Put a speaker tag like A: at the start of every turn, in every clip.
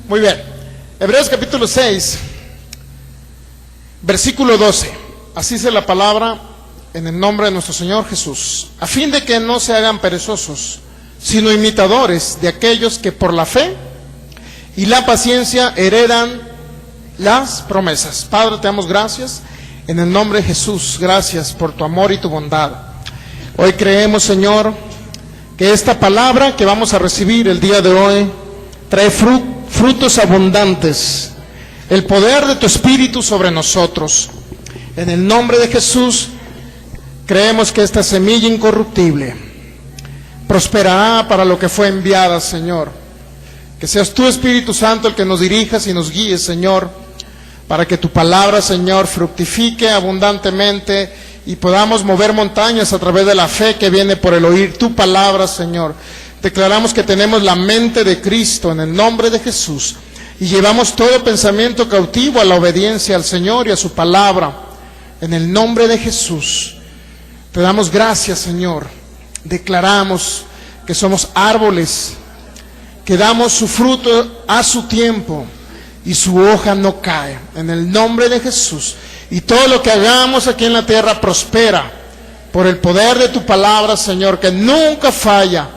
A: Muy bien. Hebreos capítulo 6, versículo 12. Así dice la palabra en el nombre de nuestro Señor Jesús. A fin de que no se hagan perezosos, sino imitadores de aquellos que por la fe y la paciencia heredan las promesas. Padre, te damos gracias en el nombre de Jesús. Gracias por tu amor y tu bondad. Hoy creemos, Señor, que esta palabra que vamos a recibir el día de hoy trae frutos abundantes, el poder de tu Espíritu sobre nosotros. En el nombre de Jesús, creemos que esta semilla incorruptible prosperará para lo que fue enviada, Señor. Que seas tú, Espíritu Santo, el que nos dirijas y nos guíes, Señor, para que tu palabra, Señor, fructifique abundantemente y podamos mover montañas a través de la fe que viene por el oír tu palabra, Señor. Declaramos que tenemos la mente de Cristo en el nombre de Jesús y llevamos todo pensamiento cautivo a la obediencia al Señor y a su palabra en el nombre de Jesús. Te damos gracias, Señor. Declaramos que somos árboles que damos su fruto a su tiempo y su hoja no cae, en el nombre de Jesús. Y todo lo que hagamos aquí en la tierra prospera por el poder de tu palabra, Señor, que nunca falla,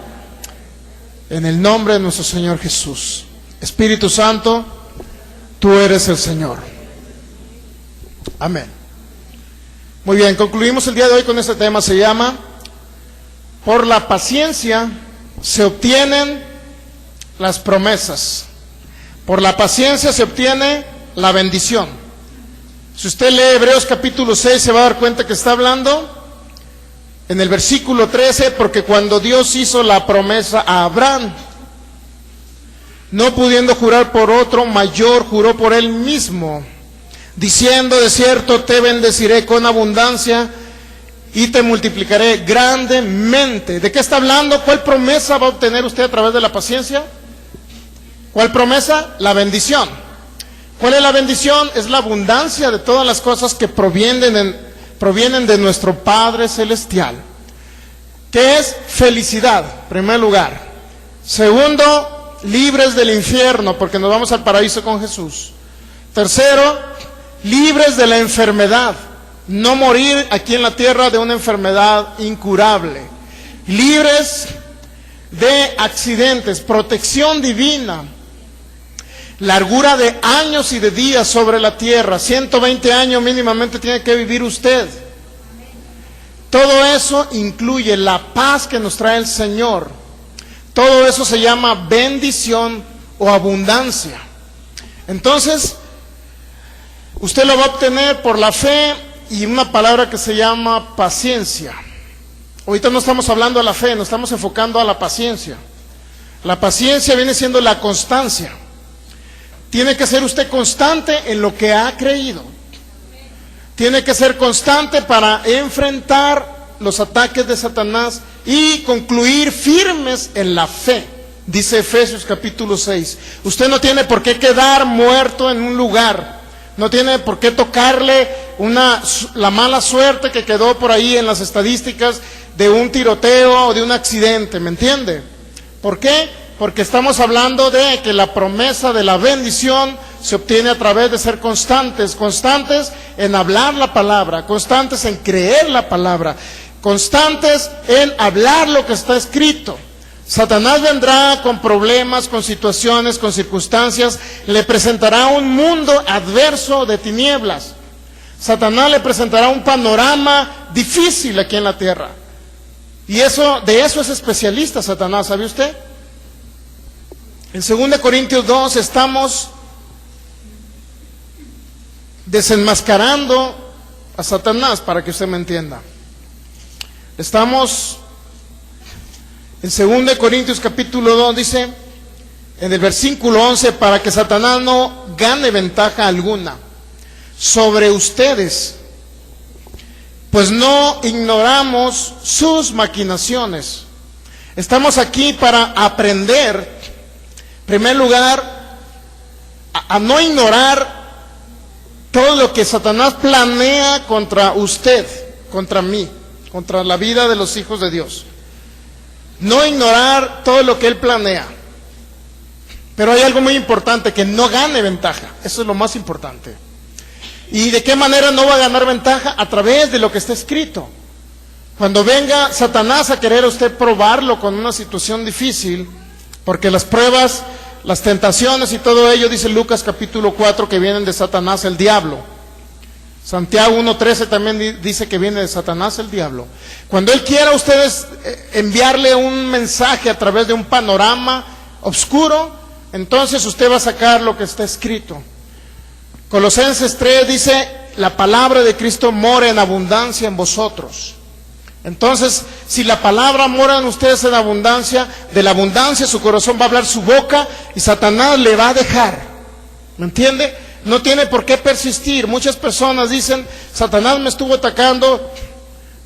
A: en el nombre de nuestro Señor Jesús. Espíritu Santo, tú eres el Señor. Amén. Muy bien, concluimos el día de hoy con este tema. Se llama: por la paciencia se obtienen las promesas. Por la paciencia se obtiene la bendición. Si usted lee Hebreos capítulo 6, se va a dar cuenta que está hablando en el versículo 13, porque cuando Dios hizo la promesa a Abraham, no pudiendo jurar por otro mayor, juró por él mismo, diciendo: de cierto te bendeciré con abundancia y te multiplicaré grandemente. ¿De qué está hablando? ¿Cuál promesa va a obtener usted a través de la paciencia? ¿Cuál promesa? La bendición. ¿Cuál es la bendición? Es la abundancia de todas las cosas que provienen de nuestro Padre Celestial. ¿Qué es? Felicidad, en primer lugar. Segundo, libres del infierno, porque nos vamos al paraíso con Jesús. Tercero, libres de la enfermedad, no morir aquí en la tierra de una enfermedad incurable. Libres de accidentes, protección divina. Largura de años y de días sobre la tierra. 120 años mínimamente tiene que vivir usted. Todo eso incluye la paz que nos trae el Señor. Todo eso se llama bendición o abundancia. Entonces, usted lo va a obtener por la fe y una palabra que se llama paciencia. Ahorita no estamos hablando de la fe, nos estamos enfocando a la paciencia. La paciencia viene siendo la constancia. Tiene que ser usted constante en lo que ha creído. Tiene que ser constante para enfrentar los ataques de Satanás y concluir firmes en la fe. Dice Efesios capítulo 6. Usted no tiene por qué quedar muerto en un lugar. No tiene por qué tocarle la mala suerte que quedó por ahí en las estadísticas de un tiroteo o de un accidente. ¿Me entiende? ¿Por qué? Porque estamos hablando de que la promesa de la bendición se obtiene a través de ser constantes, constantes en hablar la palabra, constantes en creer la palabra, constantes en hablar lo que está escrito. Satanás vendrá con problemas, con situaciones, con circunstancias, le presentará un mundo adverso de tinieblas. Satanás le presentará un panorama difícil aquí en la tierra. Y de eso es especialista Satanás, ¿sabe usted? En 2 Corintios 2 estamos desenmascarando a Satanás, para que usted me entienda. Estamos en 2 Corintios capítulo 2, dice en el versículo 11: para que Satanás no gane ventaja alguna sobre ustedes, pues no ignoramos sus maquinaciones. Estamos aquí para aprender, en primer lugar, a no ignorar todo lo que Satanás planea contra usted, contra mí, contra la vida de los hijos de Dios. No ignorar todo lo que él planea. Pero hay algo muy importante, que no gane ventaja. Eso es lo más importante. ¿Y de qué manera no va a ganar ventaja? A través de lo que está escrito. Cuando venga Satanás a querer a usted probarlo con una situación difícil, porque las pruebas, las tentaciones y todo ello, dice Lucas capítulo 4, que vienen de Satanás, el diablo. Santiago 1:13 también dice que viene de Satanás, el diablo. Cuando él quiera a ustedes enviarle un mensaje a través de un panorama oscuro, entonces usted va a sacar lo que está escrito. Colosenses 3 dice, la palabra de Cristo mora en abundancia en vosotros. Entonces, si la palabra mora en ustedes en abundancia, de la abundancia su corazón va a hablar su boca y Satanás le va a dejar. ¿Me entiende? No tiene por qué persistir. Muchas personas dicen, Satanás me estuvo atacando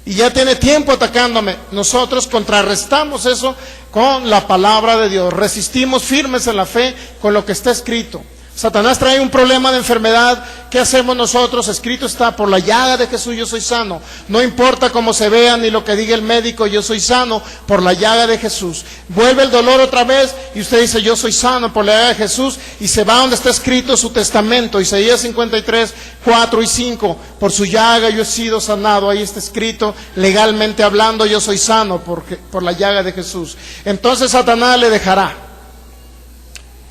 A: y ya tiene tiempo atacándome. Nosotros contrarrestamos eso con la palabra de Dios. Resistimos firmes en la fe con lo que está escrito. Satanás trae un problema de enfermedad. ¿Qué hacemos nosotros? Escrito está, por la llaga de Jesús yo soy sano. No importa cómo se vea ni lo que diga el médico, yo soy sano por la llaga de Jesús. Vuelve el dolor otra vez y usted dice, yo soy sano por la llaga de Jesús, y se va donde está escrito su testamento, Isaías 53, 4 y 5. Por su llaga yo he sido sanado. Ahí está escrito, legalmente hablando, yo soy sano por la llaga de Jesús. Entonces Satanás le dejará.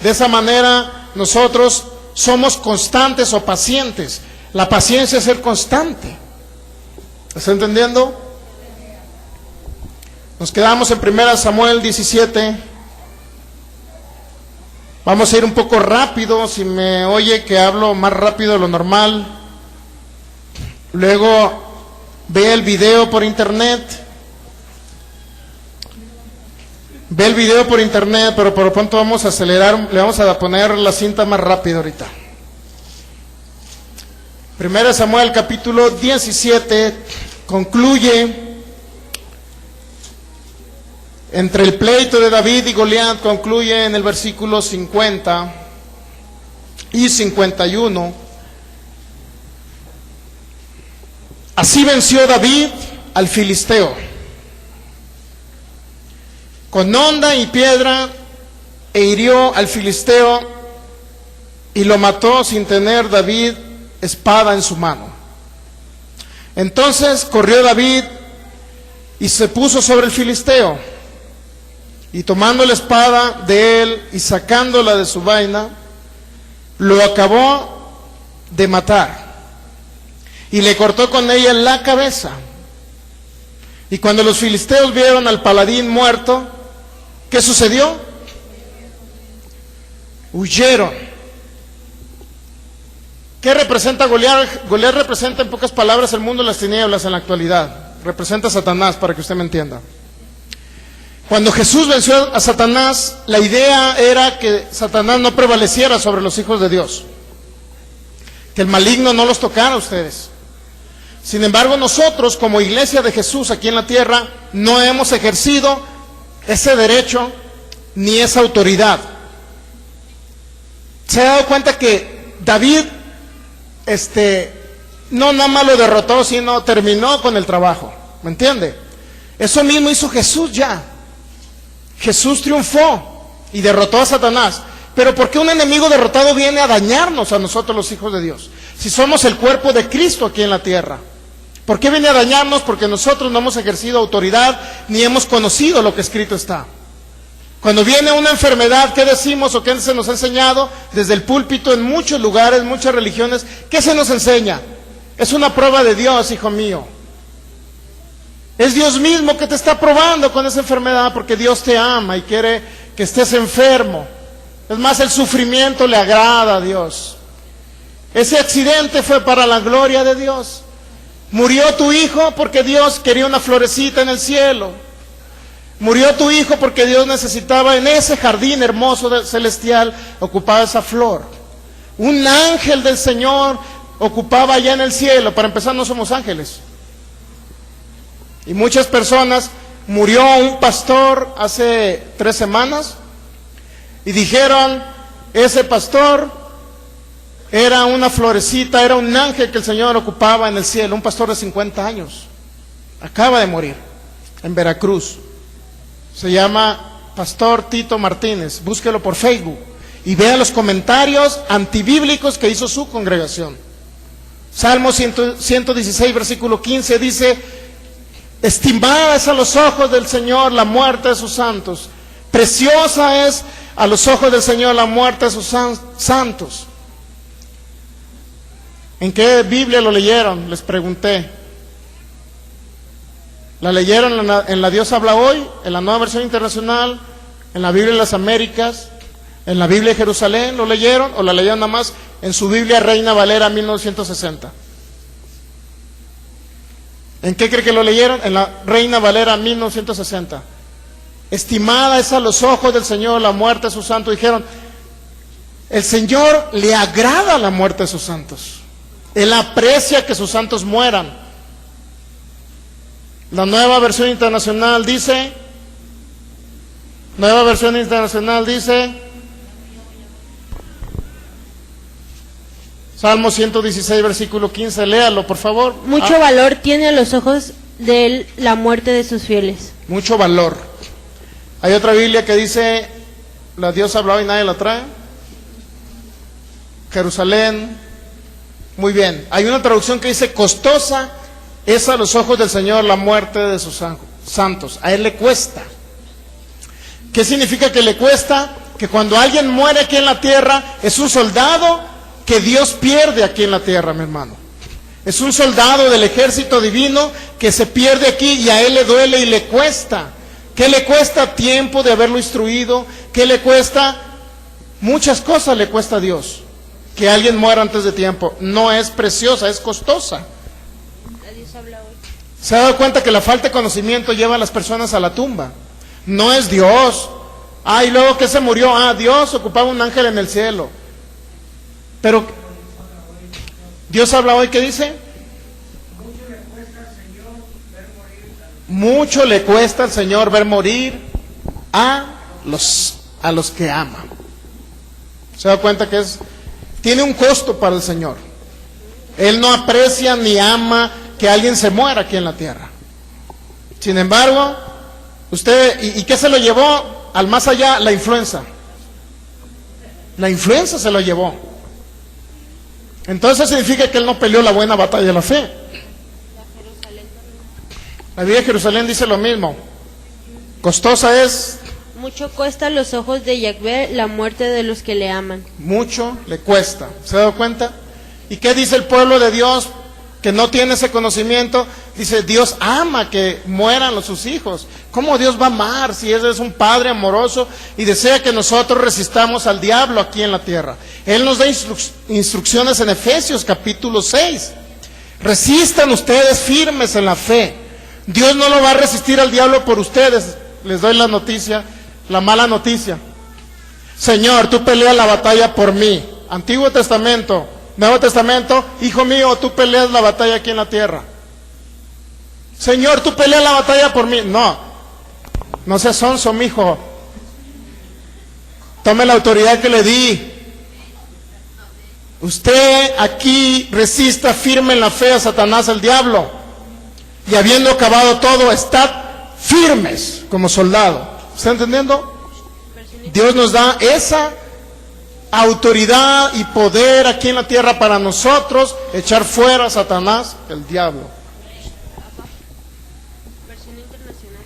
A: De esa manera nosotros somos constantes o pacientes. La paciencia es ser constante. ¿Está entendiendo? Nos quedamos en 1 Samuel 17. Vamos a ir un poco rápido. Si me oye que hablo más rápido de lo normal, luego ve el video por internet. Ve el video por internet, pero por lo pronto vamos a acelerar, le vamos a poner la cinta más rápido ahorita. 1 Samuel capítulo 17 concluye entre el pleito de David y Goliat, concluye en el versículo 50 y 51. Así venció David al filisteo con honda y piedra, e hirió al filisteo y lo mató sin tener David espada en su mano. Entonces corrió David y se puso sobre el filisteo, y tomando la espada de él y sacándola de su vaina, lo acabó de matar y le cortó con ella la cabeza. Y cuando los filisteos vieron al paladín muerto, ¿qué sucedió? Huyeron. ¿Qué representa Goliat? Goliat representa, en pocas palabras, el mundo de las tinieblas en la actualidad. Representa a Satanás, para que usted me entienda. Cuando Jesús venció a Satanás, la idea era que Satanás no prevaleciera sobre los hijos de Dios, que el maligno no los tocara a ustedes. Sin embargo, nosotros como iglesia de Jesús aquí en la tierra no hemos ejercido ese derecho ni esa autoridad. Se ha dado cuenta que David no nada más lo derrotó, sino terminó con el trabajo. ¿Me entiende? Eso mismo hizo Jesús ya. Jesús triunfó y derrotó a Satanás. Pero ¿por qué un enemigo derrotado viene a dañarnos a nosotros los hijos de Dios? Si somos el cuerpo de Cristo aquí en la tierra. ¿Por qué viene a dañarnos? Porque nosotros no hemos ejercido autoridad ni hemos conocido lo que escrito está. Cuando viene una enfermedad, ¿qué decimos o qué se nos ha enseñado desde el púlpito en muchos lugares, muchas religiones? ¿Qué se nos enseña? Es una prueba de Dios, hijo mío. Es Dios mismo que te está probando con esa enfermedad, porque Dios te ama y quiere que estés enfermo. Es más, el sufrimiento le agrada a Dios. Ese accidente fue para la gloria de Dios. Murió tu hijo porque Dios quería una florecita en el cielo. Murió tu hijo porque Dios necesitaba en ese jardín hermoso celestial, ocupaba esa flor. Un ángel del Señor ocupaba allá en el cielo. Para empezar, no somos ángeles. Y muchas personas, murió un pastor hace 3 semanas y dijeron, ese pastor era una florecita, era un ángel que el Señor ocupaba en el cielo. Un pastor de 50 años. Acaba de morir en Veracruz. Se llama Pastor Tito Martínez. Búsquelo por Facebook. y vea los comentarios antibíblicos que hizo su congregación. Salmo 116, versículo 15 dice: estimada es a los ojos del Señor la muerte de sus santos, preciosa es a los ojos del Señor la muerte de sus santos. ¿En qué Biblia lo leyeron? Les pregunté. ¿La leyeron en la Dios habla hoy, en la Nueva Versión Internacional, en la Biblia de las Américas, en la Biblia de Jerusalén? ¿Lo leyeron o la leyeron nada más en su Biblia Reina Valera 1960? ¿En qué cree que lo leyeron? En la Reina Valera 1960. Estimada es a los ojos del Señor la muerte de sus santos. Dijeron, el Señor le agrada la muerte de sus santos. Él aprecia que sus santos mueran. La Nueva Versión Internacional dice, Salmo 116, versículo 15, léalo, por favor.
B: Mucho valor tiene a los ojos de él la muerte de sus fieles.
A: Mucho valor. Hay otra Biblia que dice, la Dios habla hoy, nadie la trae. Jerusalén. Muy bien. Hay una traducción que dice, costosa es a los ojos del Señor la muerte de sus santos. A Él le cuesta. ¿Qué significa que le cuesta? Que cuando alguien muere aquí en la tierra, es un soldado que Dios pierde aquí en la tierra, mi hermano. Es un soldado del ejército divino que se pierde aquí y a Él le duele y le cuesta. ¿Qué le cuesta? Tiempo de haberlo instruido. ¿Qué le cuesta? Muchas cosas le cuesta a Dios. Que alguien muera antes de tiempo. No es preciosa, es costosa. ¿Se ha dado cuenta que la falta de conocimiento lleva a las personas a la tumba? No es Dios. Y luego que se murió. Dios ocupaba un ángel en el cielo. Pero Dios habla hoy, ¿qué dice? Mucho le cuesta al Señor ver morir a los que ama. ¿Se da cuenta que tiene un costo para el Señor? Él no aprecia ni ama que alguien se muera aquí en la tierra. Sin embargo, ¿y qué se lo llevó al más allá? La influenza. La influenza se lo llevó. Entonces significa que él no peleó la buena batalla de la fe. La Biblia de Jerusalén dice lo mismo. Costosa es.
B: Mucho cuesta a los ojos de Yahvé la muerte de los que le aman.
A: Mucho le cuesta. ¿Se ha dado cuenta? ¿Y qué dice el pueblo de Dios que no tiene ese conocimiento? Dice, Dios ama que mueran sus hijos. ¿Cómo Dios va a amar si Él es un Padre amoroso y desea que nosotros resistamos al diablo aquí en la tierra? Él nos da instrucciones en Efesios capítulo 6. Resistan ustedes firmes en la fe. Dios no lo va a resistir al diablo por ustedes. Les doy la noticia, la mala noticia. Señor, tú peleas la batalla por mí. Antiguo Testamento, Nuevo Testamento, hijo mío, tú peleas la batalla aquí en la tierra. Señor, tú peleas la batalla por mí. No seas sonso, mijo. Tome la autoridad que le di. Usted aquí resista firme en la fe a Satanás, el diablo. Y habiendo acabado todo, estad firmes como soldado. ¿Está entendiendo? Dios nos da esa autoridad y poder aquí en la tierra para nosotros echar fuera a Satanás, el diablo.
B: Versión internacional.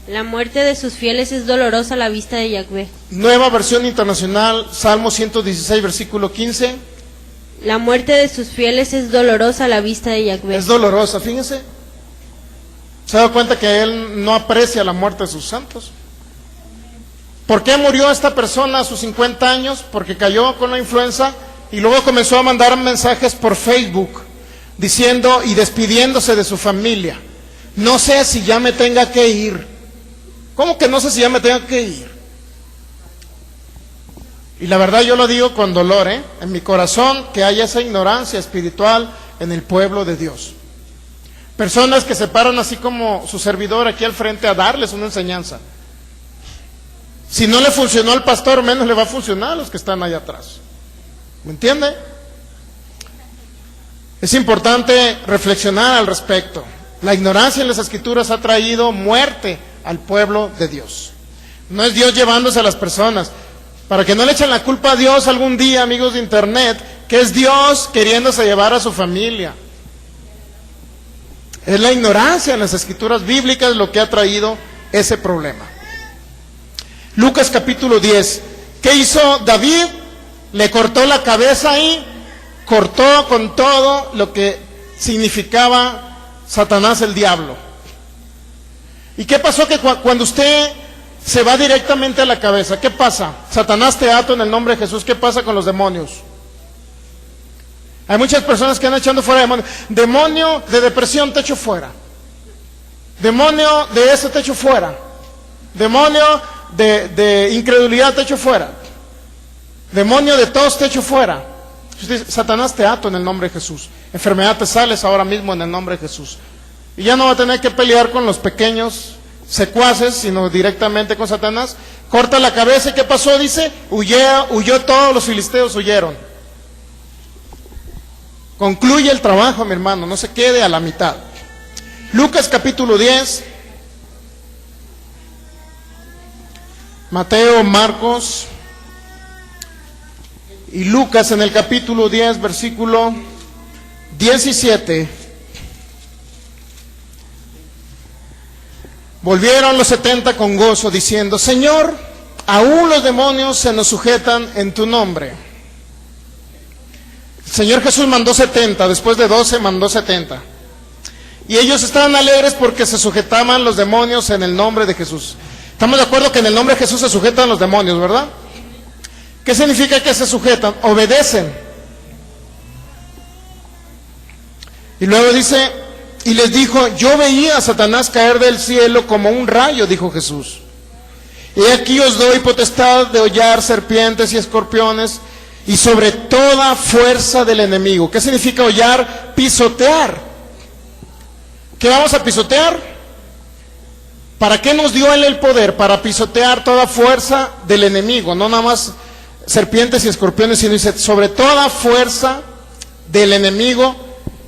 B: La muerte de sus fieles es dolorosa a la vista de Yahvé.
A: Nueva Versión Internacional, Salmo 116, versículo 15.
B: La muerte de sus fieles es dolorosa a la vista de Yahvé.
A: Es dolorosa, fíjense. ¿Se ha dado cuenta que Él no aprecia la muerte de sus santos? ¿Por qué murió esta persona a sus 50 años? Porque cayó con la influenza y luego comenzó a mandar mensajes por Facebook diciendo y despidiéndose de su familia. No sé si ya me tenga que ir. ¿Cómo que no sé si ya me tenga que ir? Y la verdad yo lo digo con dolor, en mi corazón, que haya esa ignorancia espiritual en el pueblo de Dios. Personas que se paran así como su servidor aquí al frente a darles una enseñanza. Si no le funcionó al pastor, menos le va a funcionar a los que están allá atrás. ¿Me entiende? Es importante reflexionar al respecto. La ignorancia en las Escrituras ha traído muerte al pueblo de Dios. No es Dios llevándose a las personas. Para que no le echen la culpa a Dios algún día, amigos de internet, que es Dios queriéndose llevar a su familia. Es la ignorancia en las escrituras bíblicas lo que ha traído ese problema. Lucas capítulo 10. ¿Qué hizo David? Le cortó la cabeza ahí, cortó con todo lo que significaba Satanás, el diablo. ¿Y qué pasó? Que cuando usted se va directamente a la cabeza, ¿qué pasa? Satanás te ato en el nombre de Jesús. ¿Qué pasa con los demonios? Hay muchas personas que han echando fuera demonios. Demonio de depresión, te echo fuera. Demonio de ese, te echo fuera. Demonio de incredulidad, te echo fuera. Demonio de tos, te echo fuera. Satanás, te ato en el nombre de Jesús. Enfermedad, te sales ahora mismo en el nombre de Jesús. Y ya no va a tener que pelear con los pequeños secuaces, sino directamente con Satanás. Corta la cabeza. ¿Y qué pasó? Dice, huyó todos los filisteos, huyeron. Concluye el trabajo, mi hermano, no se quede a la mitad. Lucas capítulo 10. Mateo, Marcos y Lucas en el capítulo 10, versículo 17. Volvieron los 70 con gozo, diciendo, Señor, aún los demonios se nos sujetan en tu nombre. El Señor Jesús mandó 70, después de 12 mandó 70. Y ellos estaban alegres porque se sujetaban los demonios en el nombre de Jesús. Estamos de acuerdo que en el nombre de Jesús se sujetan los demonios, ¿verdad? ¿Qué significa que se sujetan? Obedecen. Y luego dice, y les dijo, yo veía a Satanás caer del cielo como un rayo, dijo Jesús. Y aquí os doy potestad de hollar serpientes y escorpiones y sobre toda fuerza del enemigo. ¿Qué significa hollar? Pisotear. ¿Qué vamos a pisotear? ¿Para qué nos dio Él el poder? Para pisotear toda fuerza del enemigo, no nada más serpientes y escorpiones, sino dice, sobre toda fuerza del enemigo.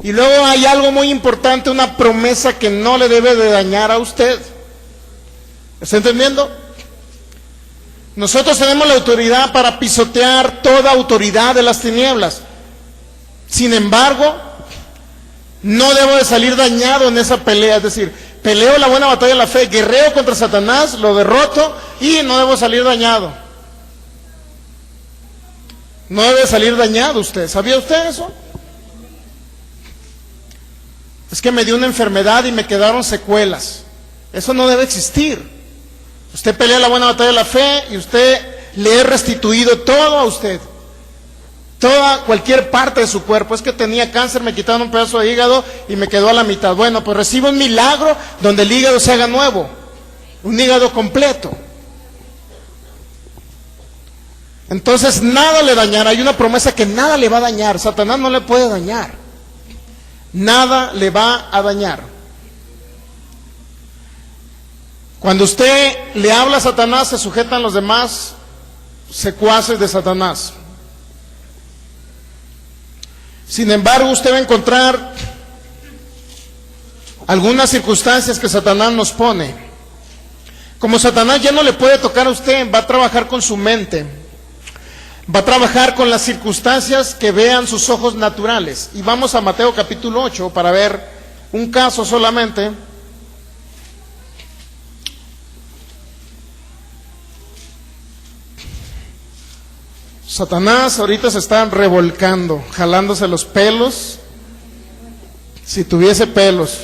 A: Y luego hay algo muy importante, una promesa que no le debe de dañar a usted. ¿Está entendiendo? Nosotros tenemos la autoridad para pisotear toda autoridad de las tinieblas. Sin embargo, no debo de salir dañado en esa pelea. Es decir, peleo la buena batalla de la fe, guerreo contra Satanás, lo derroto y no debo salir dañado. No debe salir dañado usted. ¿Sabía usted eso? Es que me dio una enfermedad y me quedaron secuelas. Eso no debe existir. Usted pelea la buena batalla de la fe y usted le he restituido todo a usted. Cualquier parte de su cuerpo. Es que tenía cáncer, me quitaron un pedazo de hígado y me quedó a la mitad. Bueno, pues recibo un milagro donde el hígado se haga nuevo. Un hígado completo. Entonces nada le dañará. Hay una promesa que nada le va a dañar. Satanás no le puede dañar. Nada le va a dañar. Cuando usted le habla a Satanás, se sujetan los demás secuaces de Satanás. Sin embargo, usted va a encontrar algunas circunstancias que Satanás nos pone. Como Satanás ya no le puede tocar a usted, va a trabajar con su mente. Va a trabajar con las circunstancias que vean sus ojos naturales. Y vamos a Mateo capítulo 8 para ver un caso solamente. Satanás ahorita se está revolcando, jalándose los pelos, si tuviese pelos.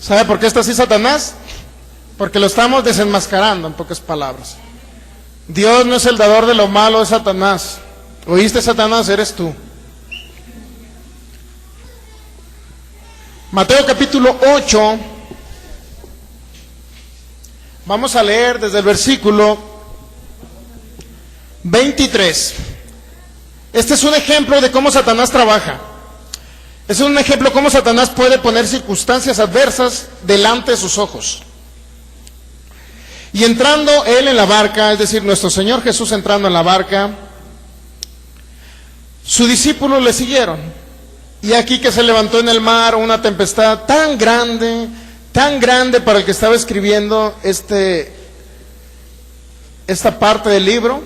A: ¿Sabe por qué está así Satanás? Porque lo estamos desenmascarando, en pocas palabras. Dios no es el dador de lo malo, es Satanás. ¿Oíste, Satanás? Eres tú. Mateo capítulo 8. Vamos a leer desde el versículo 23. Este es un ejemplo de cómo Satanás trabaja. Es un ejemplo de cómo Satanás puede poner circunstancias adversas delante de sus ojos. Y entrando él en la barca, es decir, nuestro Señor Jesús entrando en la barca, sus discípulos le siguieron. Y aquí que se levantó en el mar una tempestad tan grande para el que estaba escribiendo este esta parte del libro,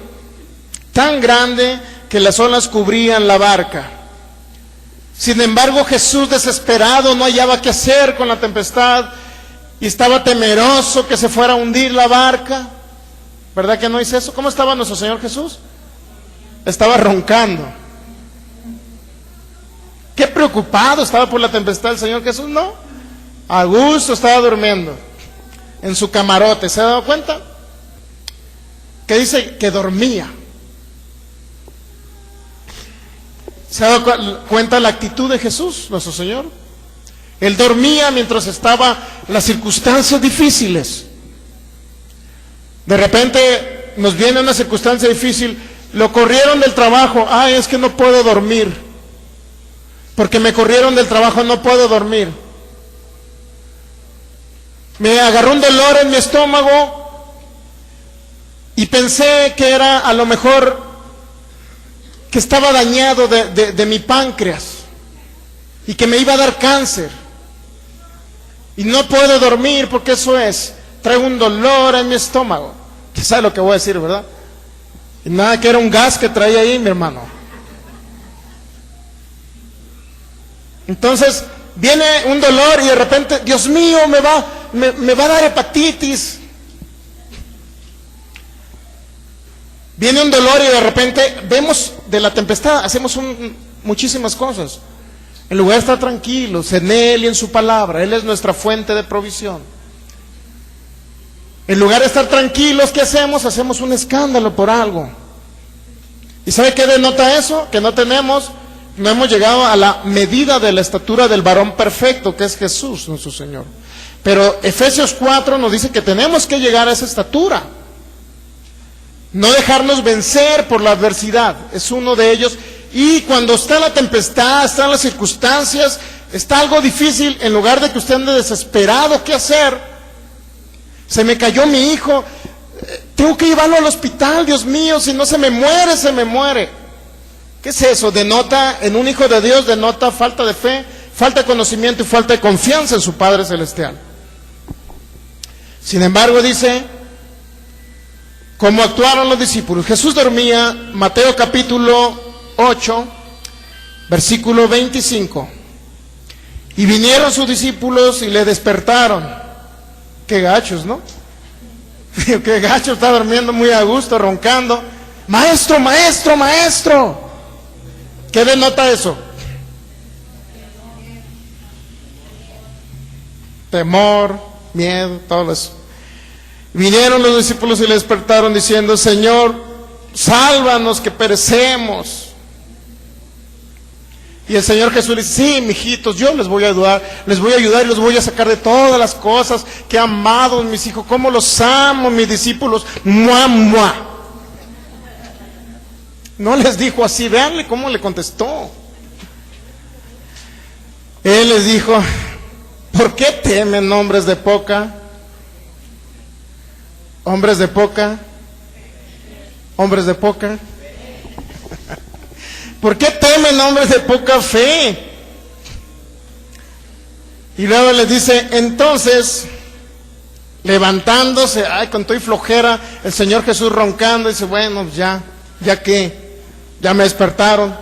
A: tan grande que las olas cubrían la barca. Sin embargo, Jesús, desesperado, no hallaba qué hacer con la tempestad y estaba temeroso que se fuera a hundir la barca. ¿Verdad que no hice eso? ¿Cómo estaba nuestro Señor Jesús? Estaba roncando. Qué preocupado estaba por la tempestad el Señor Jesús, ¿no? A gusto estaba durmiendo en su camarote. ¿Se ha dado cuenta? Que dice que dormía. ¿Se ha dado cuenta la actitud de Jesús, nuestro Señor? Él dormía mientras estaban las circunstancias difíciles. De repente nos viene una circunstancia difícil, lo corrieron del trabajo, ay, es que no puedo dormir, porque me corrieron del trabajo, no puedo dormir. Me agarró un dolor en mi estómago y pensé que era a lo mejor que estaba dañado de mi páncreas y que me iba a dar cáncer. Y no puedo dormir porque eso es, traigo un dolor en mi estómago. ¿Qué sabe lo que voy a decir, verdad? Y nada, que era un gas que traía ahí, mi hermano. Entonces viene un dolor y de repente, Dios mío, me va a dar hepatitis. Viene un dolor y de repente vemos de la tempestad, hacemos muchísimas cosas. En lugar de estar tranquilos en Él y en su palabra, Él es nuestra fuente de provisión. En lugar de estar tranquilos, ¿qué hacemos? Hacemos un escándalo por algo. ¿Y sabe qué denota eso? Que no hemos llegado a la medida de la estatura del varón perfecto, que es Jesús, nuestro Señor. Pero Efesios 4 nos dice que tenemos que llegar a esa estatura. No dejarnos vencer por la adversidad, es uno de ellos. Y cuando está la tempestad, están las circunstancias, está algo difícil, en lugar de que usted ande desesperado, ¿qué hacer? Se me cayó mi hijo, tengo que llevarlo al hospital, Dios mío, si no se me muere, se me muere. ¿Qué es eso? Denota, en un hijo de Dios, denota falta de fe, falta de conocimiento y falta de confianza en su Padre Celestial. Sin embargo, dice, ¿cómo actuaron los discípulos? Jesús dormía, Mateo capítulo 8, versículo 25. Y vinieron sus discípulos y le despertaron. Qué gachos, ¿no? Qué gacho, está durmiendo muy a gusto, roncando. Maestro, maestro, maestro. ¿Qué denota eso? Temor, miedo, todo eso. Vinieron los discípulos y le despertaron diciendo, Señor, sálvanos que perecemos. Y el Señor Jesús dice, sí, mijitos, yo les voy a ayudar y los voy a sacar de todas las cosas que he amado mis hijos, cómo los amo, mis discípulos, ¡mua, mua! No les dijo así, véanle cómo le contestó. Él les dijo, ¿por qué temen hombres de poca? ¿Hombres de poca? ¿Hombres de poca? ¿Por qué temen hombres de poca fe? Y luego les dice, entonces, levantándose, ay, con todo y flojera, el Señor Jesús roncando, dice, bueno, ya me despertaron.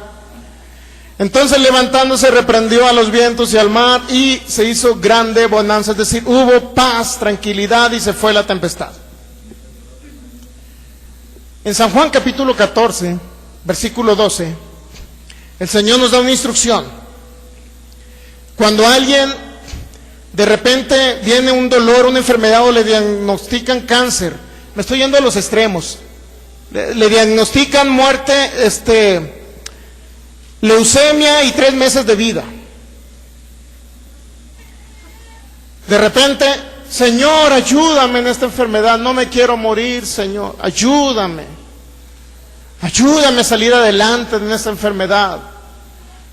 A: Entonces levantándose reprendió a los vientos y al mar y se hizo grande bonanza, es decir, hubo paz, tranquilidad y se fue la tempestad. En San Juan capítulo 14, versículo 12, el Señor nos da una instrucción. Cuando alguien de repente viene un dolor, una enfermedad o le diagnostican cáncer, me estoy yendo a los extremos, le diagnostican muerte, leucemia y 3 meses de vida. De repente, Señor, ayúdame en esta enfermedad, no me quiero morir, Señor, ayúdame a salir adelante en esta enfermedad.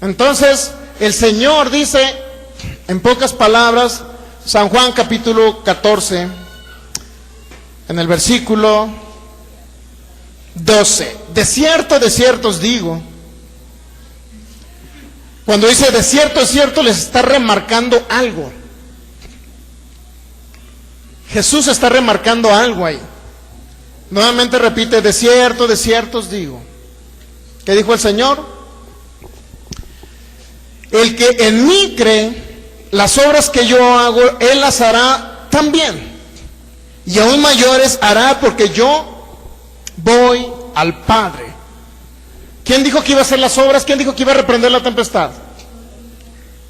A: Entonces, el Señor dice, en pocas palabras, San Juan capítulo 14, en el versículo 12, de cierto os digo. Cuando dice de cierto, les está remarcando algo. Jesús está remarcando algo ahí. Nuevamente repite, de cierto os digo. ¿Qué dijo el Señor? El que en mí cree, las obras que yo hago, él las hará también. Y aún mayores hará, porque yo voy al Padre. ¿Quién dijo que iba a hacer las obras? ¿Quién dijo que iba a reprender la tempestad?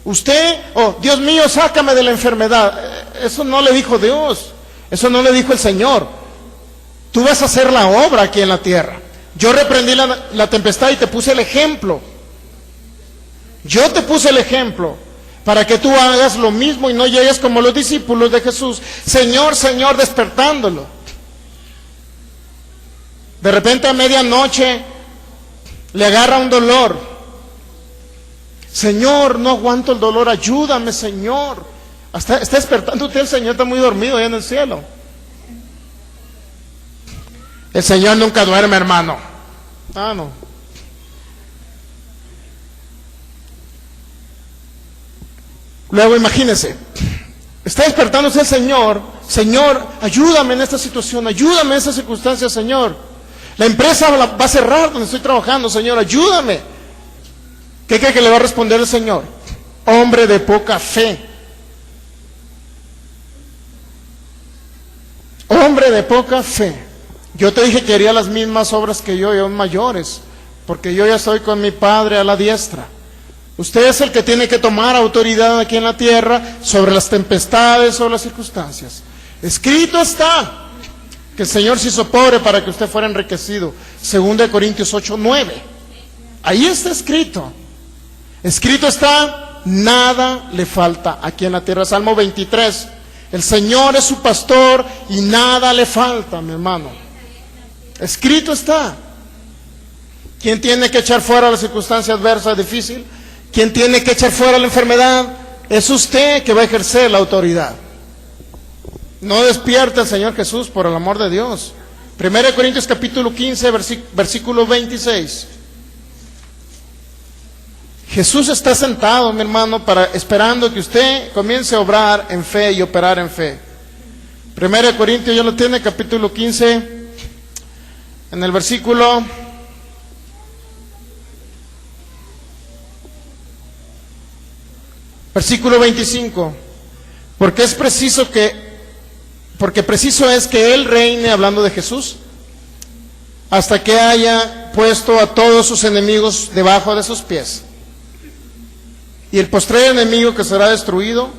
A: Usted, Dios mío, sácame de la enfermedad. Eso no le dijo Dios. Eso no le dijo el Señor. Tú vas a hacer la obra aquí en la tierra. Yo reprendí la tempestad y te puse el ejemplo. Yo te puse el ejemplo para que tú hagas lo mismo y no llegues como los discípulos de Jesús. Señor, Señor, despertándolo. De repente a medianoche le agarra un dolor. Señor, no aguanto el dolor, ayúdame, Señor. Está despertando usted, el Señor está muy dormido allá en el cielo. El Señor nunca duerme, hermano. No. Luego imagínese, está despertándose el Señor. Señor, ayúdame en esta situación, ayúdame en esta circunstancia, Señor. La empresa va a cerrar donde estoy trabajando, Señor, ayúdame. ¿Qué cree que le va a responder el Señor? Hombre de poca fe. Hombre de poca fe. Yo te dije que haría las mismas obras que yo y aún mayores, porque yo ya estoy con mi Padre a la diestra. Usted es el que tiene que tomar autoridad aquí en la tierra sobre las tempestades o las circunstancias. Escrito está que el Señor se hizo pobre para que usted fuera enriquecido. 2 Corintios 8:9. Ahí está escrito. Escrito está, nada le falta aquí en la tierra. Salmo 23. El Señor es su pastor y nada le falta, mi hermano. Escrito está. ¿Quién tiene que echar fuera la circunstancia adversa difícil? ¿Quién tiene que echar fuera la enfermedad? Es usted que va a ejercer la autoridad. No despierte al Señor Jesús, por el amor de Dios. 1 Corintios capítulo 15, versículo 26. Jesús está sentado, mi hermano, esperando que usted comience a obrar en fe y operar en fe. 1 Corintios, ya lo tiene, capítulo 15, en el versículo 25. Porque preciso es que Él reine, hablando de Jesús, hasta que haya puesto a todos sus enemigos debajo de sus pies. Y el postrer enemigo que será destruido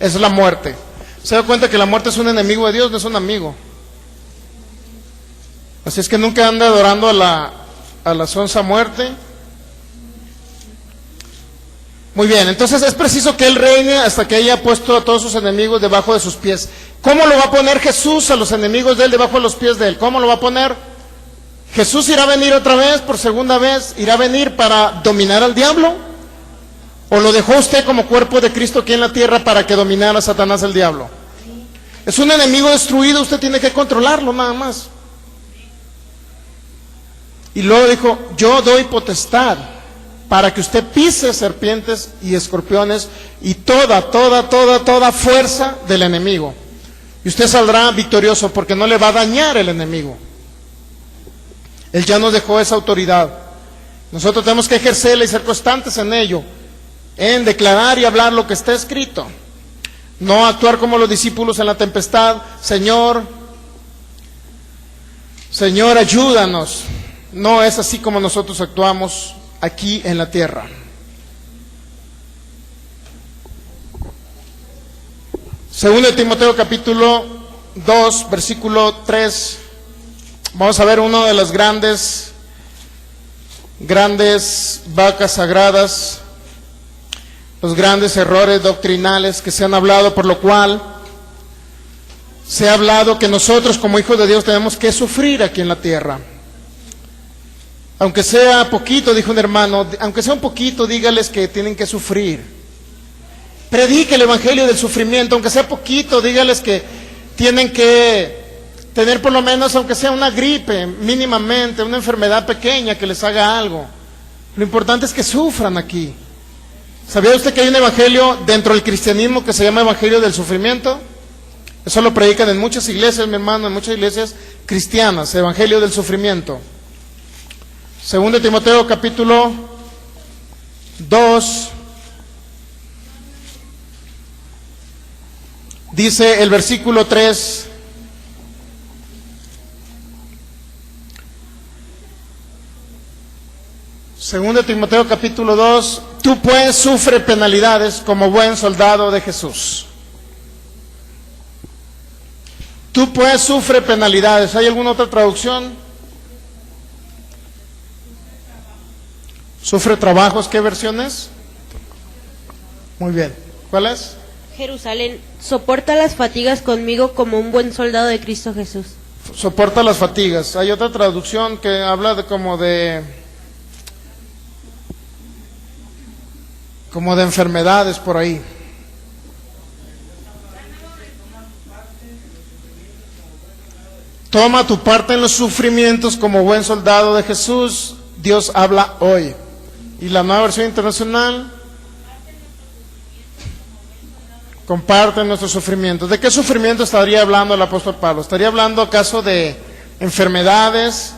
A: es la muerte. ¿Se da cuenta que la muerte es un enemigo de Dios? No es un amigo. Así es que nunca anda adorando a la sonsa muerte. Muy bien, entonces es preciso que Él reine hasta que haya puesto a todos sus enemigos debajo de sus pies. ¿Cómo lo va a poner Jesús a los enemigos de Él debajo de los pies de Él? ¿Cómo lo va a poner? ¿Jesús irá a venir otra vez, por segunda vez? ¿Irá a venir para dominar al diablo? ¿O lo dejó usted como cuerpo de Cristo aquí en la tierra para que dominara a Satanás el diablo? Es un enemigo destruido, usted tiene que controlarlo nada más. Y luego dijo, yo doy potestad para que usted pise serpientes y escorpiones y toda fuerza del enemigo. Y usted saldrá victorioso porque no le va a dañar el enemigo. Él ya nos dejó esa autoridad. Nosotros tenemos que ejercerla y ser constantes en ello, en declarar y hablar lo que está escrito. No actuar como los discípulos en la tempestad. Señor, ayúdanos. No es así como nosotros actuamos aquí en la tierra. Segundo de Timoteo capítulo 2, versículo 3. Vamos a ver uno de las grandes vacas sagradas, los grandes errores doctrinales que se han hablado, por lo cual se ha hablado que nosotros como hijos de Dios tenemos que sufrir aquí en la tierra. Aunque sea poquito, dijo un hermano, aunque sea un poquito, dígales que tienen que sufrir. Predique el evangelio del sufrimiento, aunque sea poquito, dígales que tienen que tener por lo menos, aunque sea una gripe, mínimamente, una enfermedad pequeña que les haga algo. Lo importante es que sufran aquí. ¿Sabía usted que hay un evangelio dentro del cristianismo que se llama evangelio del sufrimiento? Eso lo predican en muchas iglesias, mi hermano, en muchas iglesias cristianas, evangelio del sufrimiento. 2 Timoteo capítulo 2, dice el versículo 3, Segundo Timoteo capítulo 2, tú pues sufre penalidades como buen soldado de Jesús. Tú pues sufre penalidades. ¿Hay alguna otra traducción? Sufre trabajos, ¿qué versión es? Muy bien. ¿Cuál es?
B: Jerusalén, soporta las fatigas conmigo como un buen soldado de Cristo Jesús.
A: Soporta las fatigas. Hay otra traducción que habla de como de enfermedades por ahí. Toma tu parte en los sufrimientos como buen soldado de Jesús. Dios habla hoy. Y la nueva versión internacional, comparte nuestros sufrimientos. ¿De qué sufrimiento estaría hablando el apóstol Pablo? ¿Estaría hablando acaso de enfermedades?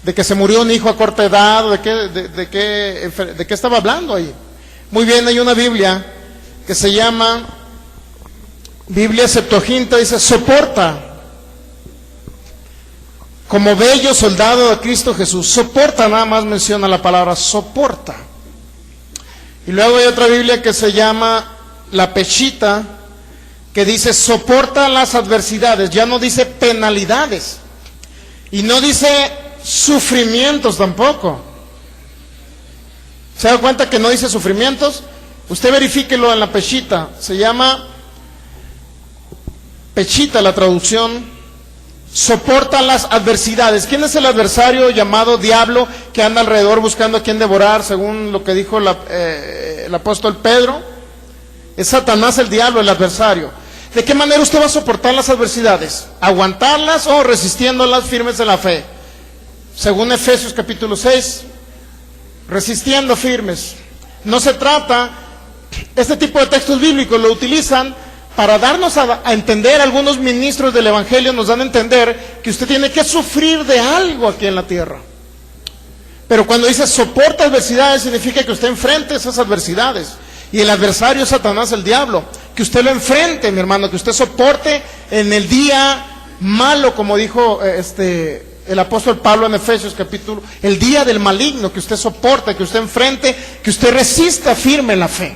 A: ¿De que se murió un hijo a corta edad? ¿O de qué estaba hablando ahí? Muy bien, hay una Biblia que se llama Biblia Septuaginta, dice soporta como bello soldado de Cristo Jesús. Soporta, nada más menciona la palabra soporta. Y luego hay otra Biblia que se llama la Peshita, que dice soporta las adversidades. Ya no dice penalidades y no dice sufrimientos tampoco. ¿Se da cuenta que no dice sufrimientos? Usted verifíquelo en la Peshita. Se llama Peshita la traducción. Soporta las adversidades. ¿Quién es el adversario llamado diablo que anda alrededor buscando a quien devorar, según lo que dijo el apóstol Pedro? Es Satanás el diablo, el adversario. ¿De qué manera usted va a soportar las adversidades? ¿Aguantarlas o resistiéndolas firmes en la fe? Según Efesios capítulo 6, resistiendo firmes. No se trata, este tipo de textos bíblicos lo utilizan para darnos a entender. Algunos ministros del evangelio nos dan a entender que usted tiene que sufrir de algo aquí en la tierra. Pero cuando dice soporta adversidades, significa que usted enfrente esas adversidades. Y el adversario es Satanás, el diablo. Que usted lo enfrente, mi hermano, que usted soporte en el día malo, como dijo el apóstol Pablo en Efesios capítulo, el día del maligno, que usted soporte, que usted enfrente, que usted resista firme en la fe.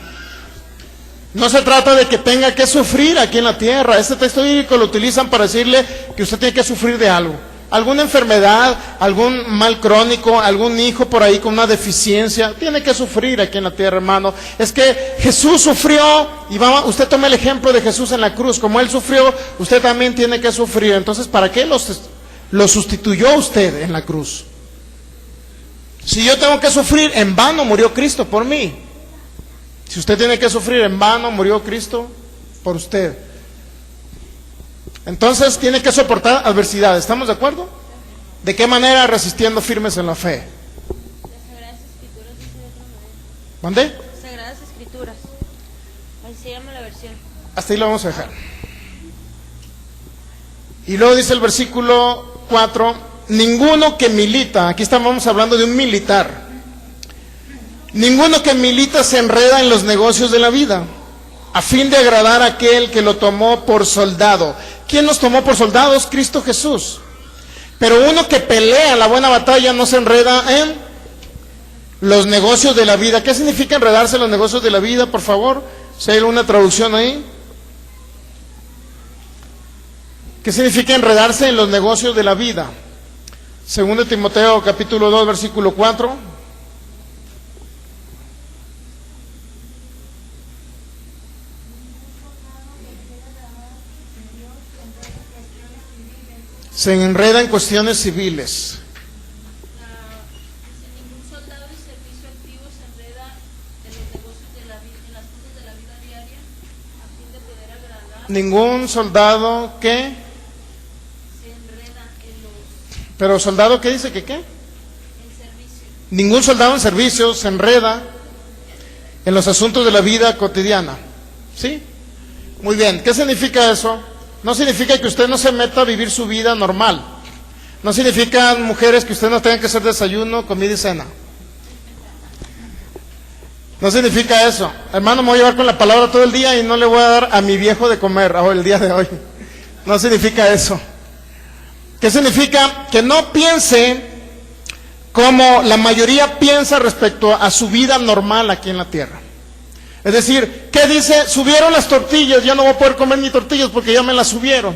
A: No se trata de que tenga que sufrir aquí en la tierra. Este texto bíblico lo utilizan para decirle que usted tiene que sufrir de algo. Alguna enfermedad, algún mal crónico, algún hijo por ahí con una deficiencia, tiene que sufrir aquí en la tierra, hermano. Es que Jesús sufrió, y usted toma el ejemplo de Jesús en la cruz. Como Él sufrió, usted también tiene que sufrir. Entonces, ¿para qué lo sustituyó usted en la cruz? Si yo tengo que sufrir, en vano murió Cristo por mí. Si usted tiene que sufrir, en vano murió Cristo por usted. Entonces tiene que soportar adversidades. ¿Estamos de acuerdo? ¿De qué manera? Resistiendo firmes en la fe.
B: Las Sagradas Escrituras dice de otra manera.
A: ¿Mandé?
B: Sagradas Escrituras. Así se llama la versión.
A: Hasta ahí lo vamos a dejar. Y luego dice el versículo 4, ninguno que milita, aquí estamos hablando de un militar, ninguno que milita se enreda en los negocios de la vida, a fin de agradar a aquel que lo tomó por soldado. ¿Quién nos tomó por soldados? Cristo Jesús. Pero uno que pelea la buena batalla no se enreda en los negocios de la vida. ¿Qué significa enredarse en los negocios de la vida, por favor? Si hay alguna traducción ahí. ¿Qué significa enredarse en los negocios de la vida? Segundo Timoteo capítulo 2, versículo 4. Se enreda en cuestiones civiles.
C: Ningún soldado en servicio activo se enreda en los negocios de la vida, en las cosas de la vida diaria, a fin de poder agradar.
A: Ningún soldado que
C: Se enreda en los
A: pero soldado ¿qué dice que qué?
C: en servicio.
A: Ningún soldado en servicio se enreda en los asuntos de la vida cotidiana. ¿Sí? Muy bien. ¿Qué significa eso? no significa que usted no se meta a vivir su vida normal. No significa, mujeres, que usted no tenga que hacer desayuno, comida y cena. No significa eso. Hermano, me voy a llevar con la palabra todo el día y no le voy a dar a mi viejo de comer el día de hoy. No significa eso. ¿Qué significa? Que no piense como la mayoría piensa respecto a su vida normal aquí en la tierra. Es decir, ¿qué dice? Subieron las tortillas, ya no voy a poder comer ni tortillas porque ya me las subieron.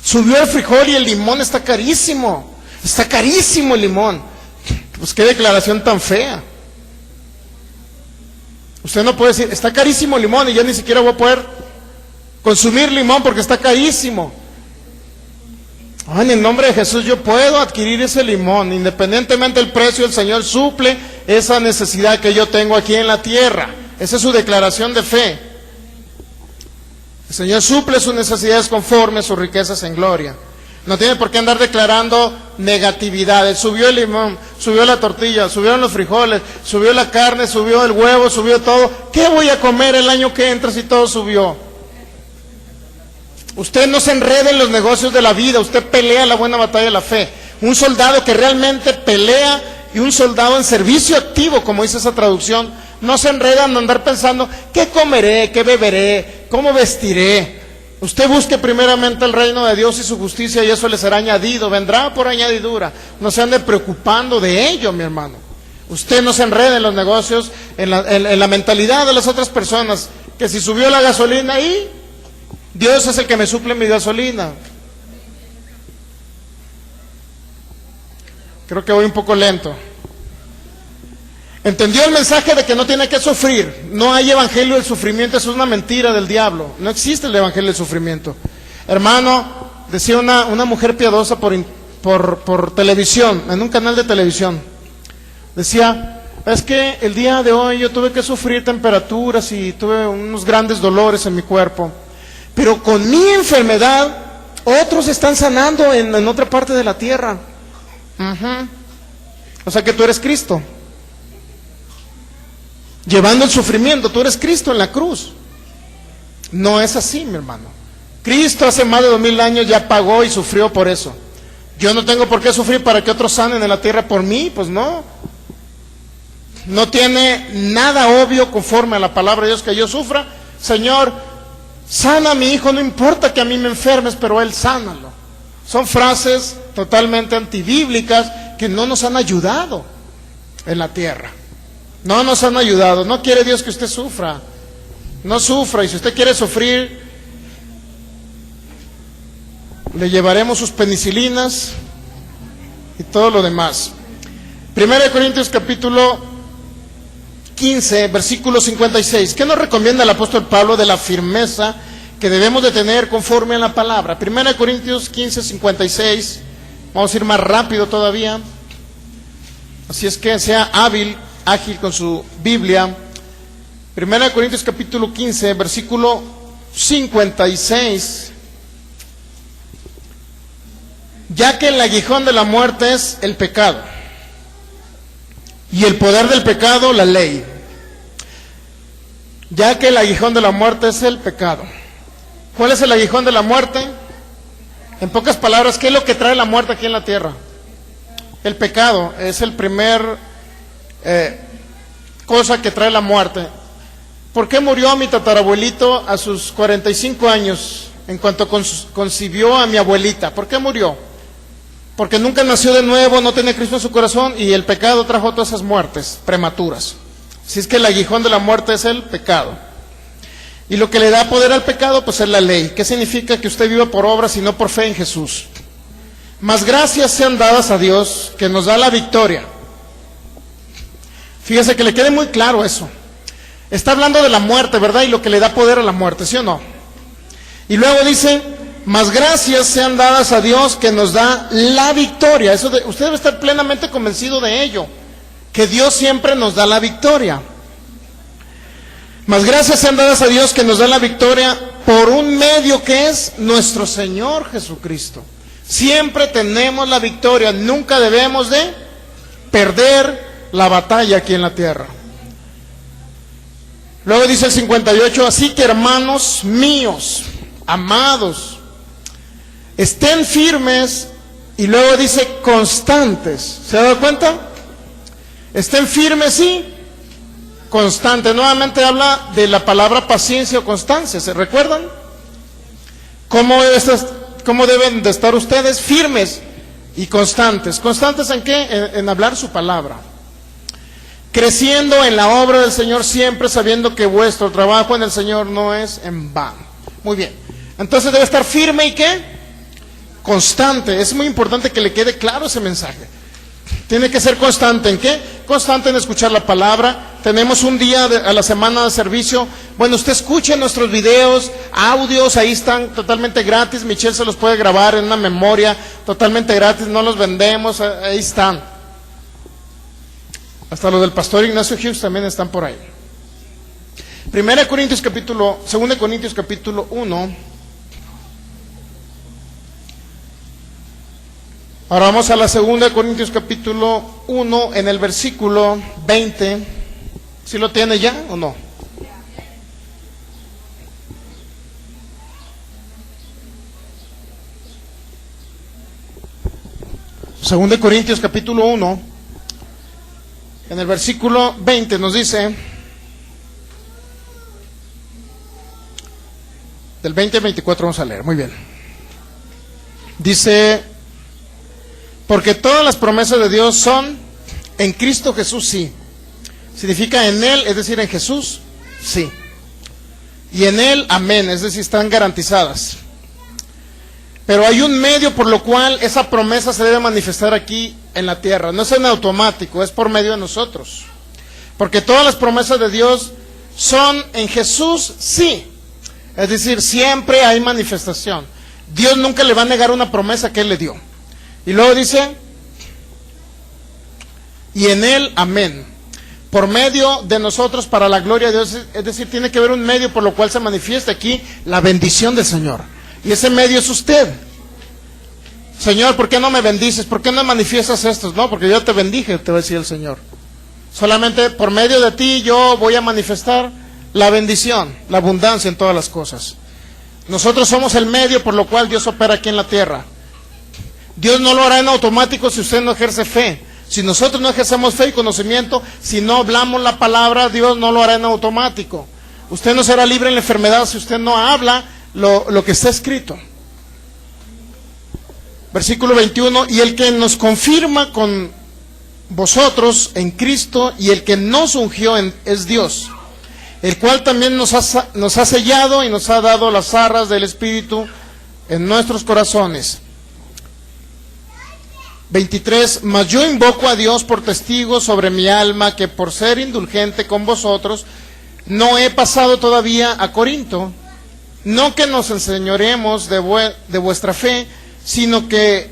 A: Subió el frijol y el limón está carísimo. Está carísimo el limón. Pues qué declaración tan fea. Usted no puede decir, está carísimo el limón y ya ni siquiera voy a poder consumir limón porque está carísimo. En el nombre de Jesús yo puedo adquirir ese limón, independientemente del precio, el Señor suple esa necesidad que yo tengo aquí en la tierra. Esa es su declaración de fe. El Señor suple sus necesidades conforme a sus riquezas en gloria. No tiene por qué andar declarando negatividades. Subió el limón, subió la tortilla, subieron los frijoles, subió la carne, subió el huevo, subió todo. ¿Qué voy a comer el año que entra si todo subió? Usted no se enrede en los negocios de la vida, usted pelea la buena batalla de la fe. Un soldado que realmente pelea y un soldado en servicio activo, como dice esa traducción, no se enreda en andar pensando, ¿qué comeré? ¿Qué beberé? ¿Cómo vestiré? Usted busque primeramente el reino de Dios y su justicia y eso le será añadido, vendrá por añadidura. No se ande preocupando de ello, mi hermano. Usted no se enrede en los negocios, en la mentalidad de las otras personas, que si subió la gasolina ahí, Dios es el que me suple mi gasolina. Creo que voy un poco lento. Entendió el mensaje de que no tiene que sufrir. No hay evangelio del sufrimiento, eso es una mentira del diablo. No existe el evangelio del sufrimiento. Hermano, decía una mujer piadosa por televisión, en un canal de televisión. Decía, es que el día de hoy yo tuve que sufrir temperaturas y tuve unos grandes dolores en mi cuerpo. Pero con mi enfermedad, otros están sanando en otra parte de la tierra. O sea que tú eres Cristo. Llevando el sufrimiento, tú eres Cristo en la cruz. No es así, mi hermano. Cristo hace más de 2000 años ya pagó y sufrió por eso. Yo no tengo por qué sufrir para que otros sanen en la tierra por mí, pues no. No tiene nada obvio conforme a la palabra de Dios que yo sufra. Señor, sana a mi hijo, no importa que a mí me enfermes, pero él sánalo. Son frases totalmente antibíblicas que no nos han ayudado en la tierra. No nos han ayudado. No quiere Dios que usted sufra. No sufra, y si usted quiere sufrir, le llevaremos sus penicilinas y todo lo demás. 1 Corintios capítulo 15, versículo 56. ¿Qué nos recomienda el apóstol Pablo de la firmeza que debemos de tener conforme a la palabra? 1 Corintios 15, 56. Vamos a ir más rápido todavía. Así es que sea ágil con su Biblia. 1 Corintios capítulo 15, versículo 56. Ya que el aguijón de la muerte es el pecado, y el poder del pecado, la ley. Ya que el aguijón de la muerte es el pecado. ¿Cuál es el aguijón de la muerte? En pocas palabras, ¿qué es lo que trae la muerte aquí en la tierra? El pecado es el primer cosa que trae la muerte. ¿Por qué murió mi tatarabuelito a sus 45 años en cuanto concibió a mi abuelita? ¿Por qué murió? Porque nunca nació de nuevo, no tenía Cristo en su corazón y el pecado trajo todas esas muertes prematuras. Así es que el aguijón de la muerte es el pecado. Y lo que le da poder al pecado, pues es la ley. ¿Qué significa? Que usted viva por obras y no por fe en Jesús. Mas gracias sean dadas a Dios que nos da la victoria. Fíjese que le quede muy claro eso. Está hablando de la muerte, ¿verdad? Y lo que le da poder a la muerte, ¿sí o no? Y luego dice, mas gracias sean dadas a Dios que nos da la victoria. Usted debe estar plenamente convencido de ello, que Dios siempre nos da la victoria. Mas gracias sean dadas a Dios que nos da la victoria por un medio que es nuestro Señor Jesucristo. Siempre tenemos la victoria, nunca debemos de perder la batalla aquí en la tierra. Luego dice el 58, así que hermanos míos, amados, estén firmes, y luego dice constantes. ¿Se ha dado cuenta? Estén firmes, sí, constantes. Nuevamente habla de la palabra paciencia o constancia. ¿Se recuerdan? ¿Cómo deben de estar ustedes? Firmes y constantes. ¿Constantes en qué? En hablar su palabra. Creciendo en la obra del Señor siempre, sabiendo que vuestro trabajo en el Señor no es en vano. Muy bien. Entonces debe estar firme y ¿qué? Constante. Es muy importante que le quede claro ese mensaje. Tiene que ser constante. ¿En qué? Constante en escuchar la palabra. Tenemos un día a la semana de servicio. Bueno, usted escuche nuestros videos, audios, ahí están totalmente gratis. Michelle se los puede grabar en una memoria totalmente gratis, no los vendemos, ahí están. Hasta los del pastor Ignacio Hughes también están por ahí. 2 Corintios capítulo 1. Ahora vamos a la 2 Corintios capítulo 1 en el versículo 20. ¿Sí lo tiene ya o no? Según de Corintios capítulo 1, en el versículo 20 nos dice, del 20 al 24 vamos a leer, muy bien. Dice, porque todas las promesas de Dios son en Cristo Jesús, sí. Significa en Él, es decir, en Jesús, sí. Y en Él, amén, es decir, están garantizadas. Pero hay un medio por lo cual esa promesa se debe manifestar aquí en la tierra. No es en automático, es por medio de nosotros. Porque todas las promesas de Dios son en Jesús, sí. Es decir, siempre hay manifestación. Dios nunca le va a negar una promesa que Él le dio. Y luego dice, y en Él, amén. Por medio de nosotros para la gloria de Dios, es decir, tiene que haber un medio por lo cual se manifiesta aquí la bendición del Señor. Y ese medio es usted. Señor, ¿por qué no me bendices? ¿Por qué no manifiestas esto? No, porque yo te bendije, te va a decir el Señor. Solamente por medio de ti yo voy a manifestar la bendición, la abundancia en todas las cosas. Nosotros somos el medio por lo cual Dios opera aquí en la tierra. Dios no lo hará en automático si usted no ejerce fe. Si nosotros no ejercemos fe y conocimiento, si no hablamos la palabra, Dios no lo hará en automático. Usted no será libre en la enfermedad si usted no habla lo que está escrito. Versículo 21, y el que nos confirma con vosotros en Cristo y el que nos ungió es Dios, el cual también nos ha sellado y nos ha dado las arras del Espíritu en nuestros corazones. 23, mas yo invoco a Dios por testigo sobre mi alma que por ser indulgente con vosotros no he pasado todavía a Corinto, no que nos enseñoremos de vuestra fe, sino que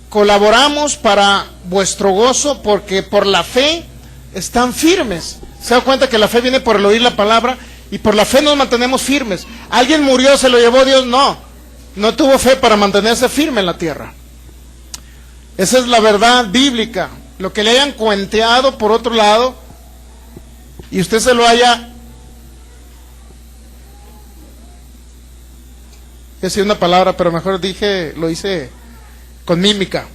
A: colaboramos para vuestro gozo, porque por la fe están firmes. ¿Se da cuenta que la fe viene por el oír la palabra? Y por la fe nos mantenemos firmes. ¿Alguien murió, se lo llevó Dios? No tuvo fe para mantenerse firme en la tierra. Esa es la verdad bíblica. Lo que le hayan cuenteado por otro lado y usted se lo haya... decía una palabra, pero mejor lo hice con mímica.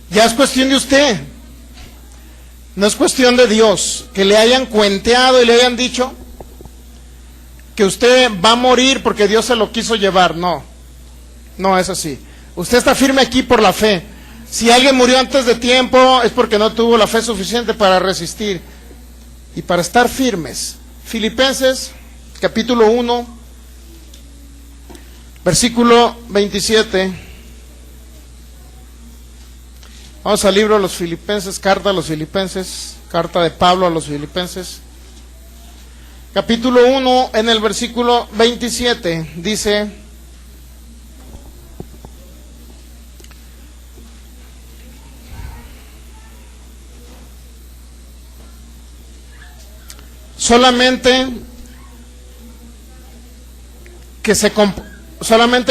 A: Ya es cuestión de usted. No es cuestión de Dios. Que le hayan cuenteado y le hayan dicho que usted va a morir porque Dios se lo quiso llevar. No es así. Usted está firme aquí por la fe. Si alguien murió antes de tiempo es porque no tuvo la fe suficiente para resistir y para estar firmes. Filipenses capítulo 1 versículo 27. Vamos al libro de los Filipenses, carta a los Filipenses, carta de Pablo a los Filipenses. Capítulo 1 en el versículo 27 dice: solamente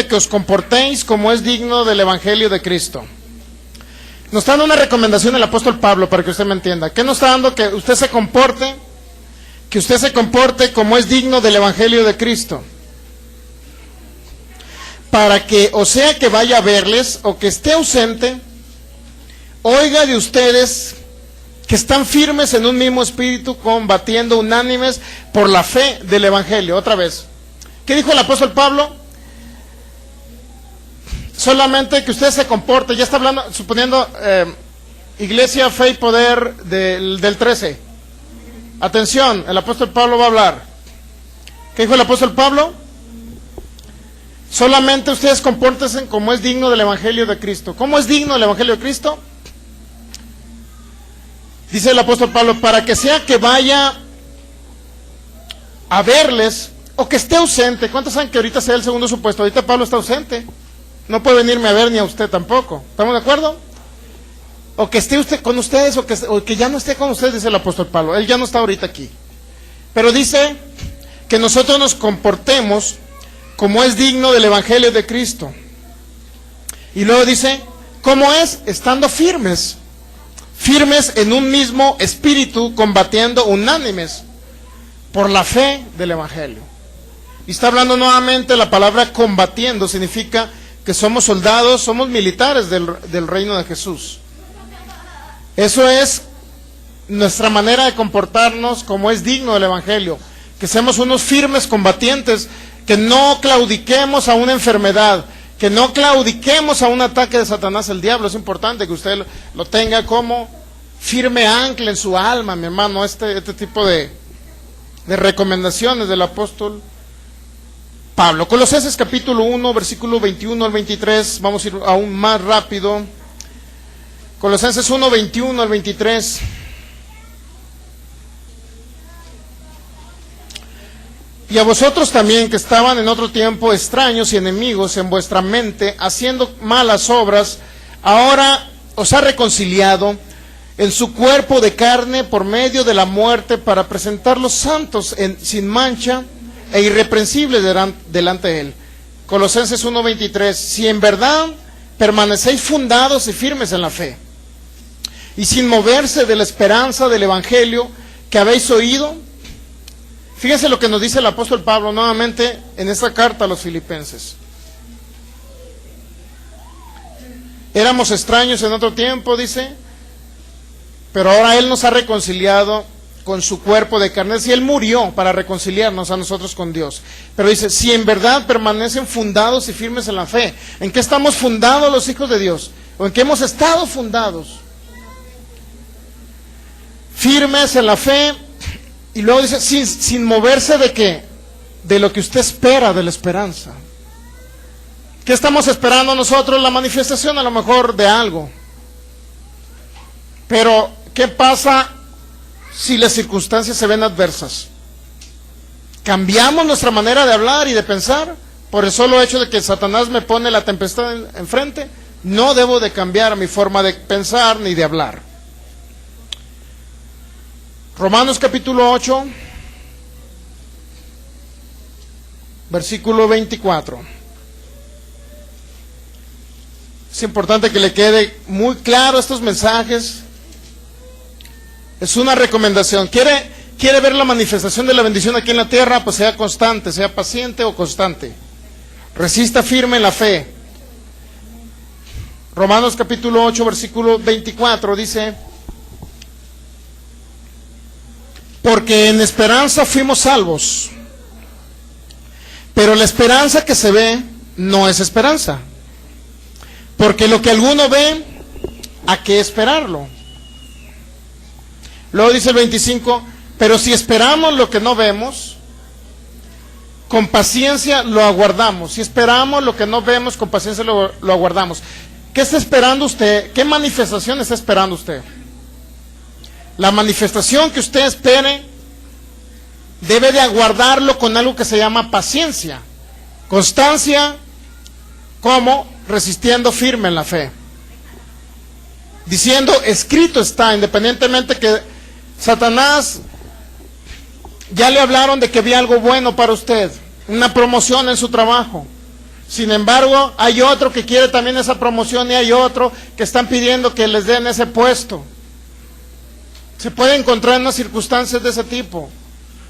A: que os comportéis como es digno del Evangelio de Cristo. Nos está dando una recomendación el apóstol Pablo para que usted me entienda. ¿Qué nos está dando? Que usted se comporte como es digno del Evangelio de Cristo. para que, o sea que vaya a verles, o que esté ausente, oiga de ustedes que están firmes en un mismo espíritu, combatiendo unánimes por la fe del Evangelio. Otra vez, ¿qué dijo el apóstol Pablo? Solamente que usted se comporte, ya está hablando, suponiendo Iglesia, Fe y Poder del 13. Atención, el apóstol Pablo va a hablar. ¿Qué dijo el apóstol Pablo? Solamente ustedes compórtense como es digno del Evangelio de Cristo. ¿Cómo es digno del Evangelio de Cristo? Dice el apóstol Pablo, para que sea que vaya a verles o que esté ausente. ¿Cuántos saben que ahorita sea el segundo supuesto? Ahorita Pablo está ausente. No puede venirme a ver ni a usted tampoco. ¿Estamos de acuerdo? O que esté usted con ustedes o que ya no esté con ustedes, dice el apóstol Pablo. Él ya no está ahorita aquí. Pero dice que nosotros nos comportemos como es digno del Evangelio de Cristo. Y luego dice, ¿cómo es? Estando firmes. Firmes en un mismo espíritu, combatiendo unánimes por la fe del Evangelio. Y está hablando nuevamente, la palabra combatiendo significa que somos soldados, somos militares del reino de Jesús. Eso es nuestra manera de comportarnos como es digno del Evangelio, que seamos unos firmes combatientes, que no claudiquemos a una enfermedad, que no claudiquemos a un ataque de Satanás, el diablo. Es importante que usted lo tenga como firme ancla en su alma, mi hermano, este tipo de recomendaciones del apóstol Pablo. Colosenses capítulo 1, versículo 21 al 23, vamos a ir aún más rápido. Colosenses 1, 21 al 23. Y a vosotros también, que estaban en otro tiempo extraños y enemigos en vuestra mente, haciendo malas obras, ahora os ha reconciliado en su cuerpo de carne por medio de la muerte, para presentarlos santos sin mancha e irreprensibles delante de él. Colosenses 1:23. Si en verdad permanecéis fundados y firmes en la fe, y sin moverse de la esperanza del Evangelio que habéis oído. Fíjense lo que nos dice el apóstol Pablo nuevamente en esta carta a los filipenses. Éramos extraños en otro tiempo, dice, pero ahora Él nos ha reconciliado con su cuerpo de carne. Y Él murió para reconciliarnos a nosotros con Dios. Pero dice, si en verdad permanecen fundados y firmes en la fe. ¿En qué estamos fundados los hijos de Dios? ¿O en qué hemos estado fundados? Firmes en la fe. Y luego dice, sin moverse de qué, de lo que usted espera, de la esperanza. ¿Qué estamos esperando nosotros? La manifestación a lo mejor de algo. Pero, ¿qué pasa si las circunstancias se ven adversas? ¿Cambiamos nuestra manera de hablar y de pensar por el solo hecho de que Satanás me pone la tempestad enfrente? No debo de cambiar mi forma de pensar ni de hablar. Romanos capítulo 8, versículo 24. Es importante que le quede muy claro estos mensajes. Es una recomendación. ¿Quiere ver la manifestación de la bendición aquí en la tierra? Pues sea constante, sea paciente o constante. Resista firme en la fe. Romanos capítulo 8, versículo 24 dice: porque en esperanza fuimos salvos, pero la esperanza que se ve no es esperanza, porque lo que alguno ve, ¿a qué esperarlo? Luego dice el 25, pero si esperamos lo que no vemos, con paciencia lo aguardamos. Si esperamos lo que no vemos, con paciencia lo aguardamos. ¿Qué está esperando usted? ¿Qué manifestación está esperando usted? La manifestación que usted espere debe de aguardarlo con algo que se llama paciencia, constancia, como resistiendo firme en la fe, diciendo, escrito está, independientemente que Satanás ya le hablaron de que había algo bueno para usted, una promoción en su trabajo. Sin embargo, hay otro que quiere también esa promoción y hay otro que están pidiendo que les den ese puesto. Se puede encontrar en unas circunstancias de ese tipo.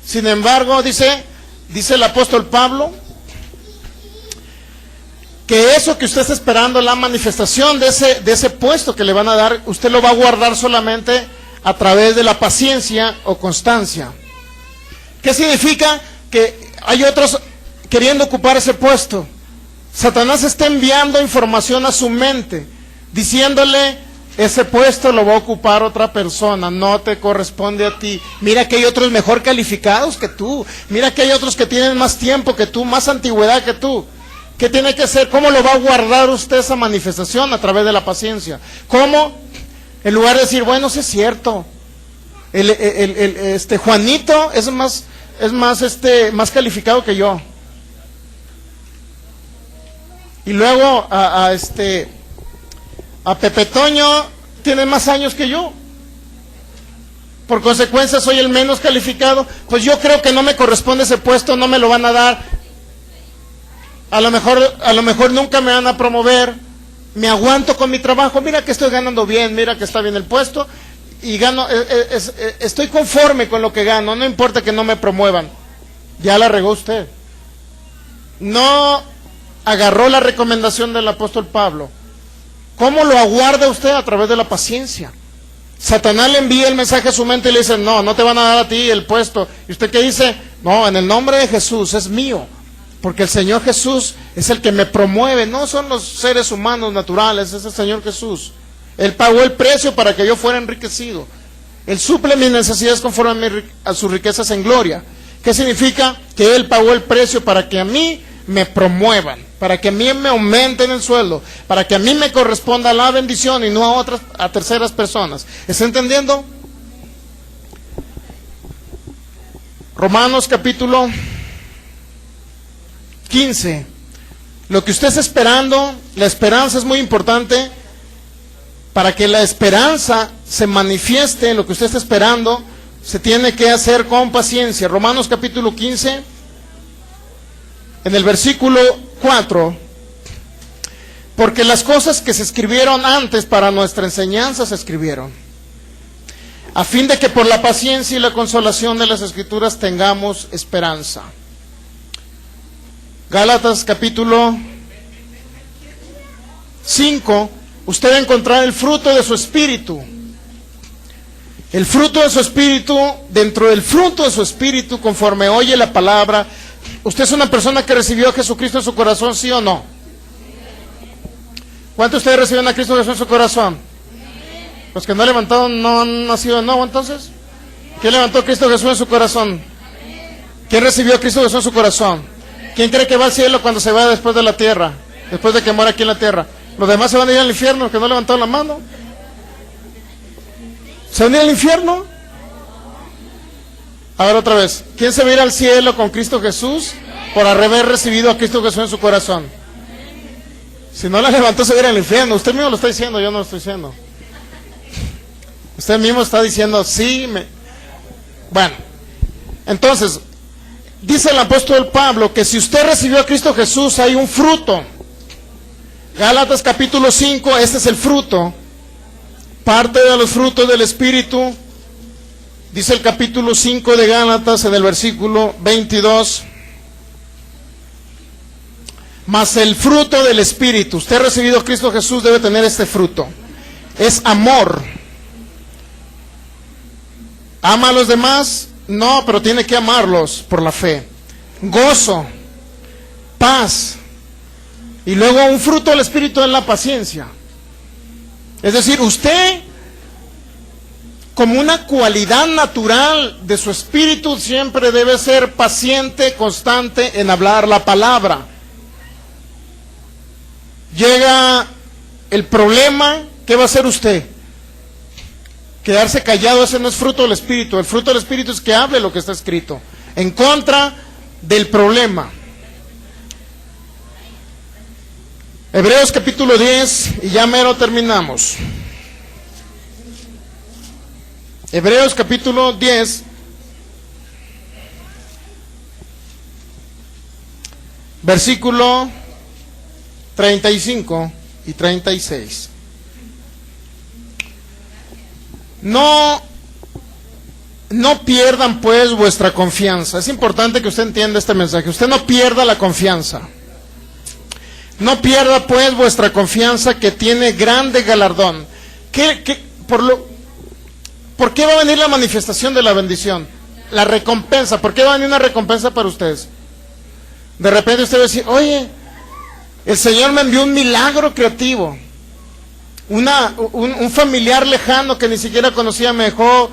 A: Sin embargo, dice el apóstol Pablo, que eso que usted está esperando, la manifestación de ese puesto que le van a dar, usted lo va a guardar solamente a través de la paciencia o constancia. ¿Qué significa? Que hay otros queriendo ocupar ese puesto. Satanás está enviando información a su mente, diciéndole: ese puesto lo va a ocupar otra persona, no te corresponde a ti. Mira que hay otros mejor calificados que tú. Mira que hay otros que tienen más tiempo que tú, más antigüedad que tú. ¿Qué tiene que hacer? ¿Cómo lo va a guardar usted esa manifestación? A través de la paciencia. ¿Cómo? En lugar de decir, bueno, sí es cierto, Juanito es más calificado que yo. Y luego a Pepe Toño tiene más años que yo. Por consecuencia soy el menos calificado. Pues yo creo que no me corresponde ese puesto, no me lo van a dar. A lo mejor nunca me van a promover. Me aguanto con mi trabajo. Mira que estoy ganando bien, mira que está bien el puesto. Y gano, estoy conforme con lo que gano. No importa que no me promuevan. Ya la regó usted. No agarró la recomendación del apóstol Pablo. ¿Cómo lo aguarda usted? A través de la paciencia. Satanás le envía el mensaje a su mente y le dice: no te van a dar a ti el puesto. ¿Y usted qué dice? No, en el nombre de Jesús, es mío. Porque el Señor Jesús es el que me promueve. No son los seres humanos naturales, es el Señor Jesús. Él pagó el precio para que yo fuera enriquecido. Él suple mis necesidades conforme a sus riquezas en gloria. ¿Qué significa? Que Él pagó el precio para que a mí me promuevan, para que a mí me aumenten el sueldo, para que a mí me corresponda la bendición y no a terceras personas. ¿Está entendiendo? Romanos capítulo 15. Lo que usted está esperando, la esperanza es muy importante. Para que la esperanza se manifieste, lo que usted está esperando, se tiene que hacer con paciencia. Romanos capítulo 15, en el versículo 4. Porque las cosas que se escribieron antes para nuestra enseñanza se escribieron, a fin de que por la paciencia y la consolación de las Escrituras tengamos esperanza. Gálatas capítulo 5, usted va a encontrar el fruto de su espíritu. El fruto de su espíritu, dentro del fruto de su espíritu, conforme oye la palabra. ¿Usted es una persona que recibió a Jesucristo en su corazón, sí o no? ¿Cuántos de ustedes recibieron a Cristo Jesús en su corazón? Los que no levantaron no han nacido de nuevo, entonces. ¿Quién levantó a Cristo Jesús en su corazón? ¿Quién recibió a Cristo Jesús en su corazón? ¿Quién cree que va al cielo cuando se va después de la tierra? Después de que muera aquí en la tierra. ¿Los demás se van a ir al infierno, los que no levantaron la mano? ¿Se van a ir al infierno? A ver otra vez. ¿Quién se va a ir al cielo con Cristo Jesús por haber recibido a Cristo Jesús en su corazón? Si no la levantó, se va a ir al infierno. Usted mismo lo está diciendo, yo no lo estoy diciendo. Usted mismo está diciendo, sí. Bueno, entonces, dice el apóstol Pablo que si usted recibió a Cristo Jesús, hay un fruto. Gálatas capítulo 5, este es el fruto. Parte de los frutos del Espíritu. Dice el capítulo 5 de Gálatas en el versículo 22. Mas el fruto del Espíritu. Usted ha recibido a Cristo Jesús, debe tener este fruto. Es amor. ¿Ama a los demás? No, pero tiene que amarlos por la fe. Gozo, paz. Y luego un fruto del Espíritu es la paciencia. Es decir, usted, como una cualidad natural de su espíritu, siempre debe ser paciente, constante en hablar la palabra. Llega el problema, ¿qué va a hacer usted? Quedarse callado, ese no es fruto del Espíritu. El fruto del Espíritu es que hable lo que está escrito, en contra del problema. Hebreos capítulo 10, y ya mero terminamos. Hebreos capítulo 10, versículo 35 y 36. No pierdan pues vuestra confianza. Es importante que usted entienda este mensaje. Usted no pierda la confianza. No pierda pues vuestra confianza, que tiene grande galardón. ¿Por qué va a venir la manifestación de la bendición? La recompensa. ¿Por qué va a venir una recompensa para ustedes? De repente usted va a decir, oye, el Señor me envió un milagro creativo. Un familiar lejano que ni siquiera conocía me dejó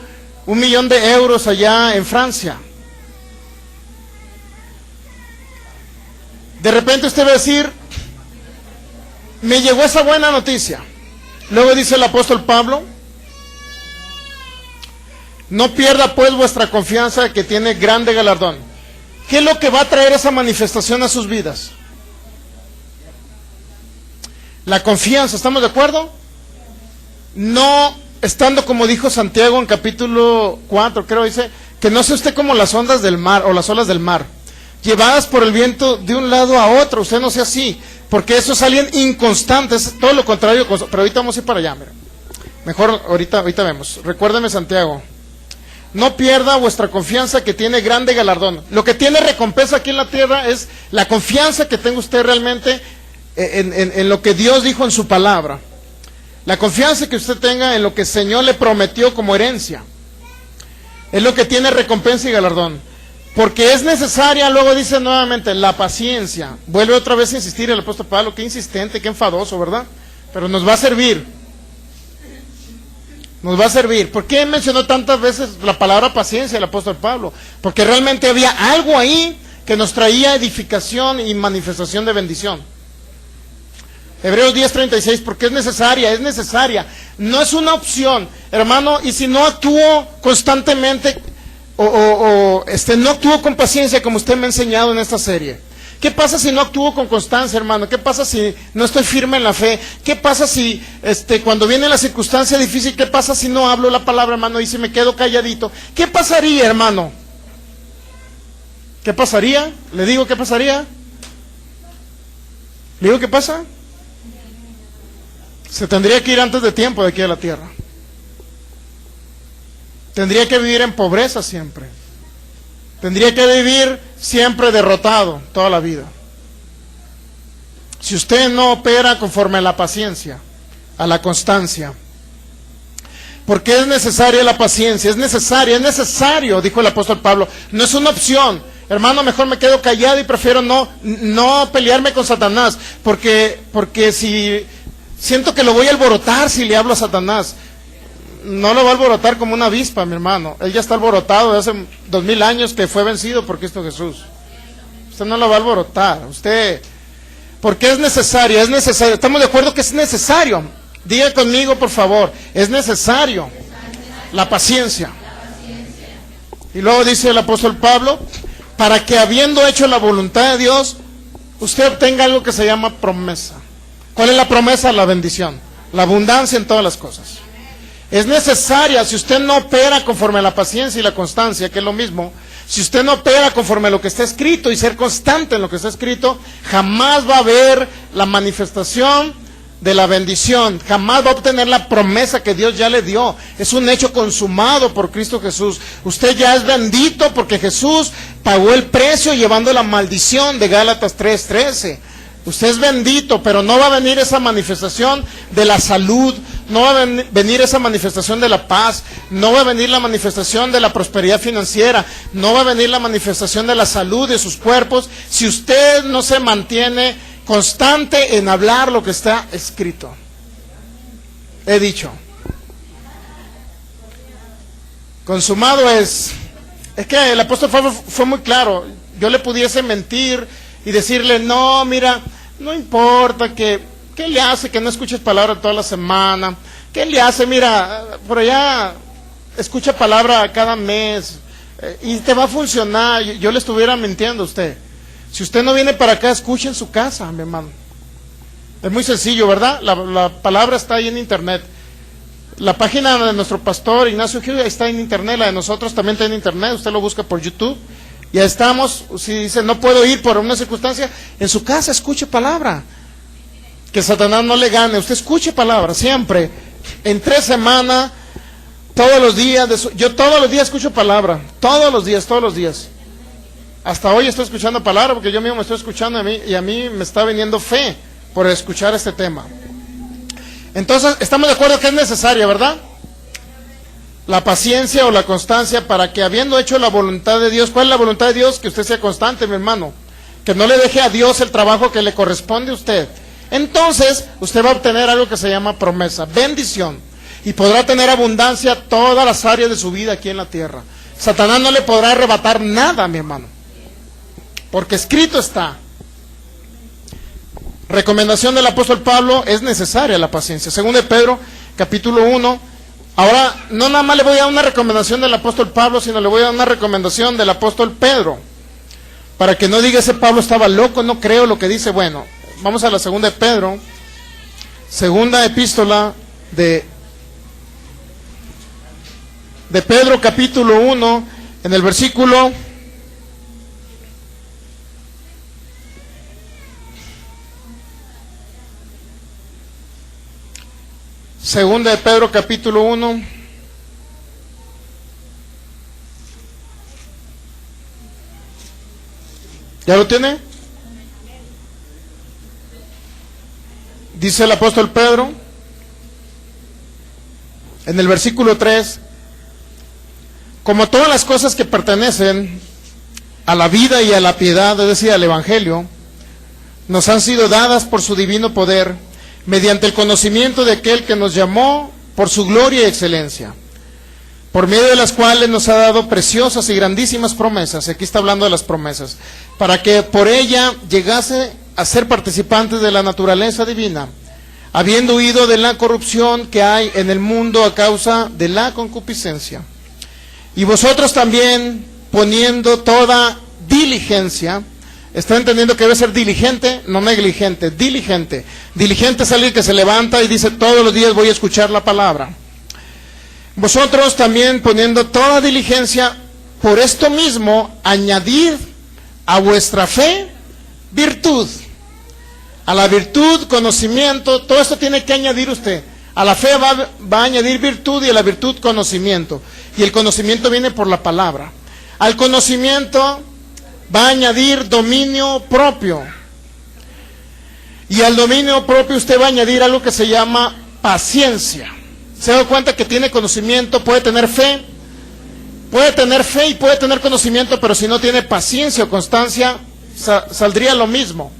A: 1 millón de euros allá en Francia. De repente usted va a decir, me llegó esa buena noticia. Luego dice el apóstol Pablo, no pierda pues vuestra confianza, que tiene grande galardón. ¿Qué es lo que va a traer esa manifestación a sus vidas? La confianza, ¿estamos de acuerdo? No estando, como dijo Santiago en capítulo 4, creo, dice, que no sea usted como las ondas del mar o las olas del mar, llevadas por el viento de un lado a otro. Usted no sea así, porque eso es alguien inconstante, es todo lo contrario. Pero ahorita vamos a ir para allá, mira. Mejor ahorita vemos. Recuérdeme Santiago. No pierda vuestra confianza, que tiene grande galardón. Lo que tiene recompensa aquí en la tierra es la confianza que tenga usted realmente en lo que Dios dijo en su palabra. La confianza que usted tenga en lo que el Señor le prometió como herencia. Es lo que tiene recompensa y galardón. Porque es necesaria, luego dice nuevamente, la paciencia. Vuelve otra vez a insistir el apóstol Pablo, qué insistente, qué enfadoso, ¿verdad? Pero nos va a servir. Nos va a servir. ¿Por qué mencionó tantas veces la palabra paciencia el apóstol Pablo? Porque realmente había algo ahí que nos traía edificación y manifestación de bendición. Hebreos 10:36, porque es necesaria, no es una opción, hermano. Y si no actúo constantemente no actúo con paciencia, como usted me ha enseñado en esta serie, ¿qué pasa si no actúo con constancia, hermano? ¿Qué pasa si no estoy firme en la fe? ¿Qué pasa si cuando viene la circunstancia difícil, qué pasa si no hablo la palabra, hermano, y si me quedo calladito? ¿Qué pasaría, hermano? ¿Qué pasaría? ¿Le digo qué pasaría? ¿Le digo qué pasa? Se tendría que ir antes de tiempo de aquí a la tierra. Tendría que vivir en pobreza siempre. Tendría que vivir siempre derrotado toda la vida. Si usted no opera conforme a la paciencia, a la constancia. Porque es necesaria la paciencia, es necesario, dijo el apóstol Pablo. No es una opción. Hermano, mejor me quedo callado y prefiero no pelearme con Satanás. Porque si siento que lo voy a alborotar si le hablo a Satanás. No lo va a alborotar como una avispa, mi hermano. Él ya está alborotado de hace 2000 años que fue vencido por Cristo Jesús. Usted no lo va a alborotar. Porque es necesario. ¿Estamos de acuerdo que es necesario? Diga conmigo, por favor. Es necesario la paciencia. Y luego dice el apóstol Pablo, para que habiendo hecho la voluntad de Dios, usted obtenga algo que se llama promesa. ¿Cuál es la promesa? La bendición, la abundancia en todas las cosas. Es necesaria. Si usted no opera conforme a la paciencia y la constancia, que es lo mismo, si usted no opera conforme a lo que está escrito y ser constante en lo que está escrito, jamás va a haber la manifestación de la bendición, jamás va a obtener la promesa que Dios ya le dio. Es un hecho consumado por Cristo Jesús. Usted ya es bendito porque Jesús pagó el precio llevando la maldición de Gálatas 3:13. Usted es bendito, pero no va a venir esa manifestación de la salud, no va a venir esa manifestación de la paz, no va a venir la manifestación de la prosperidad financiera, no va a venir la manifestación de la salud de sus cuerpos, si usted no se mantiene constante en hablar lo que está escrito. He dicho. Consumado es que el apóstol fue muy claro. Yo le pudiese mentir y decirle, no, mira, no importa ¿qué le hace que no escuches palabra toda la semana? ¿Qué le hace? Mira, por allá escucha palabra cada mes y te va a funcionar. Yo le estuviera mintiendo a usted. Si usted no viene para acá, escuche en su casa, mi hermano. Es muy sencillo, ¿verdad? La palabra está ahí en internet. La página de nuestro pastor Ignacio Gil está en internet, la de nosotros también está en internet. Usted lo busca por YouTube. Ya estamos. Si dice, no puedo ir por una circunstancia, en su casa escuche palabra. Que Satanás no le gane. Usted escuche palabra, siempre. En 3 semanas, todos los días. Yo todos los días escucho palabra. Todos los días. Hasta hoy estoy escuchando palabra porque yo mismo me estoy escuchando a mí y a mí me está viniendo fe por escuchar este tema. Entonces, estamos de acuerdo que es necesaria, ¿verdad? La paciencia o la constancia para que, habiendo hecho la voluntad de Dios, ¿cuál es la voluntad de Dios? Que usted sea constante, mi hermano. Que no le deje a Dios el trabajo que le corresponde a usted. Entonces, usted va a obtener algo que se llama promesa, bendición. Y podrá tener abundancia todas las áreas de su vida aquí en la tierra. Satanás no le podrá arrebatar nada, mi hermano. Porque escrito está. Recomendación del apóstol Pablo, es necesaria la paciencia. Según de Pedro, capítulo 1. Ahora, no nada más le voy a dar una recomendación del apóstol Pablo, sino le voy a dar una recomendación del apóstol Pedro. Para que no diga ese Pablo estaba loco, no creo lo que dice. Bueno, vamos a la segunda de Pedro. Segunda epístola de Pedro, capítulo 1, en el versículo... Segunda de Pedro, capítulo 1. ¿Ya lo tiene? Dice el apóstol Pedro, en el versículo 3, como todas las cosas que pertenecen a la vida y a la piedad, es decir, al Evangelio, nos han sido dadas por su divino poder, mediante el conocimiento de aquel que nos llamó por su gloria y excelencia, por medio de las cuales nos ha dado preciosas y grandísimas promesas. Aquí está hablando de las promesas, para que por ella llegase a ser participantes de la naturaleza divina, habiendo huido de la corrupción que hay en el mundo a causa de la concupiscencia. Y vosotros también, poniendo toda diligencia. ¿Está entendiendo que debe ser diligente? No negligente, diligente. Diligente es alguien que se levanta y dice todos los días voy a escuchar la palabra. Vosotros también, poniendo toda diligencia, por esto mismo añadid a vuestra fe virtud. A la virtud, conocimiento. Todo esto tiene que añadir usted. A la fe va a añadir virtud, y a la virtud conocimiento. Y el conocimiento viene por la palabra. Al conocimiento va a añadir dominio propio. Y al dominio propio usted va a añadir algo que se llama paciencia. ¿Se da cuenta que tiene conocimiento? Puede tener fe y puede tener conocimiento, pero si no tiene paciencia o constancia, saldría lo mismo.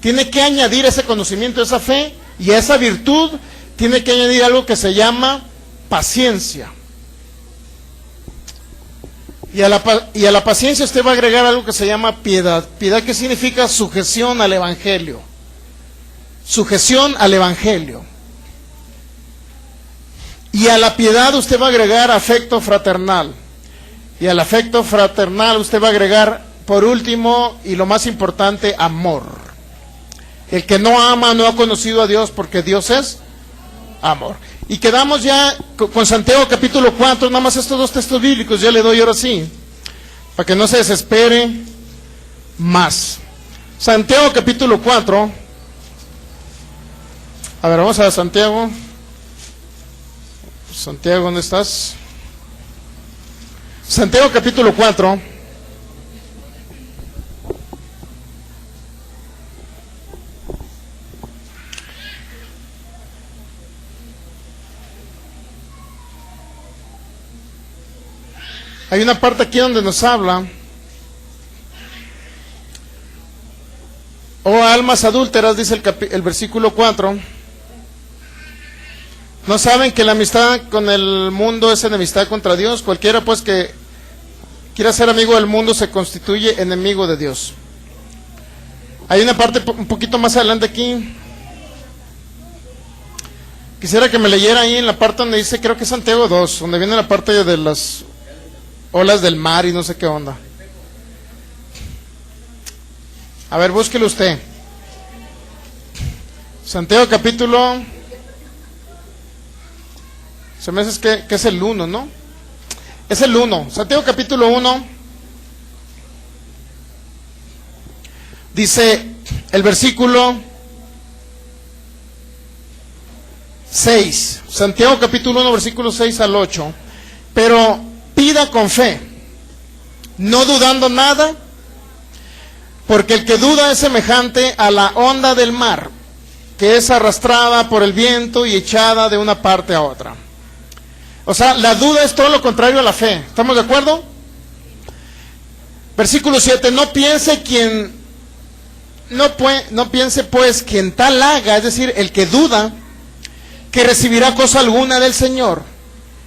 A: Tiene que añadir ese conocimiento, esa fe, y a esa virtud tiene que añadir algo que se llama paciencia. Y a la paciencia usted va a agregar algo que se llama piedad. Piedad, que significa sujeción al Evangelio. Sujeción al Evangelio. Y a la piedad usted va a agregar afecto fraternal. Y al afecto fraternal usted va a agregar, por último, y lo más importante, amor. El que no ama no ha conocido a Dios, porque Dios es amor. Y quedamos ya con Santiago capítulo 4, nada más estos dos textos bíblicos, ya le doy ahora sí, para que no se desespere más. Santiago capítulo 4, a ver, vamos a Santiago. Santiago, ¿dónde estás? Santiago capítulo 4. Hay una parte aquí donde nos habla: oh almas adúlteras, dice el versículo 4, ¿no saben que la amistad con el mundo es enemistad contra Dios? Cualquiera pues que quiera ser amigo del mundo se constituye enemigo de Dios. Hay una parte un poquito más adelante aquí. Quisiera que me leyera ahí en la parte donde dice, creo que es Santiago 2, donde viene la parte de las olas del mar y no sé qué onda. A ver, búsquelo usted. Santiago capítulo, se me hace que es el 1, ¿no? Es el 1. Santiago capítulo 1. Dice el versículo 6. Santiago capítulo 1, versículo 6 al 8. Pero pida con fe, no dudando nada, porque el que duda es semejante a la onda del mar, que es arrastrada por el viento y echada de una parte a otra. O sea, la duda es todo lo contrario a la fe. ¿Estamos de acuerdo? Versículo 7, no piense pues quien tal haga, es decir, el que duda, que recibirá cosa alguna del Señor.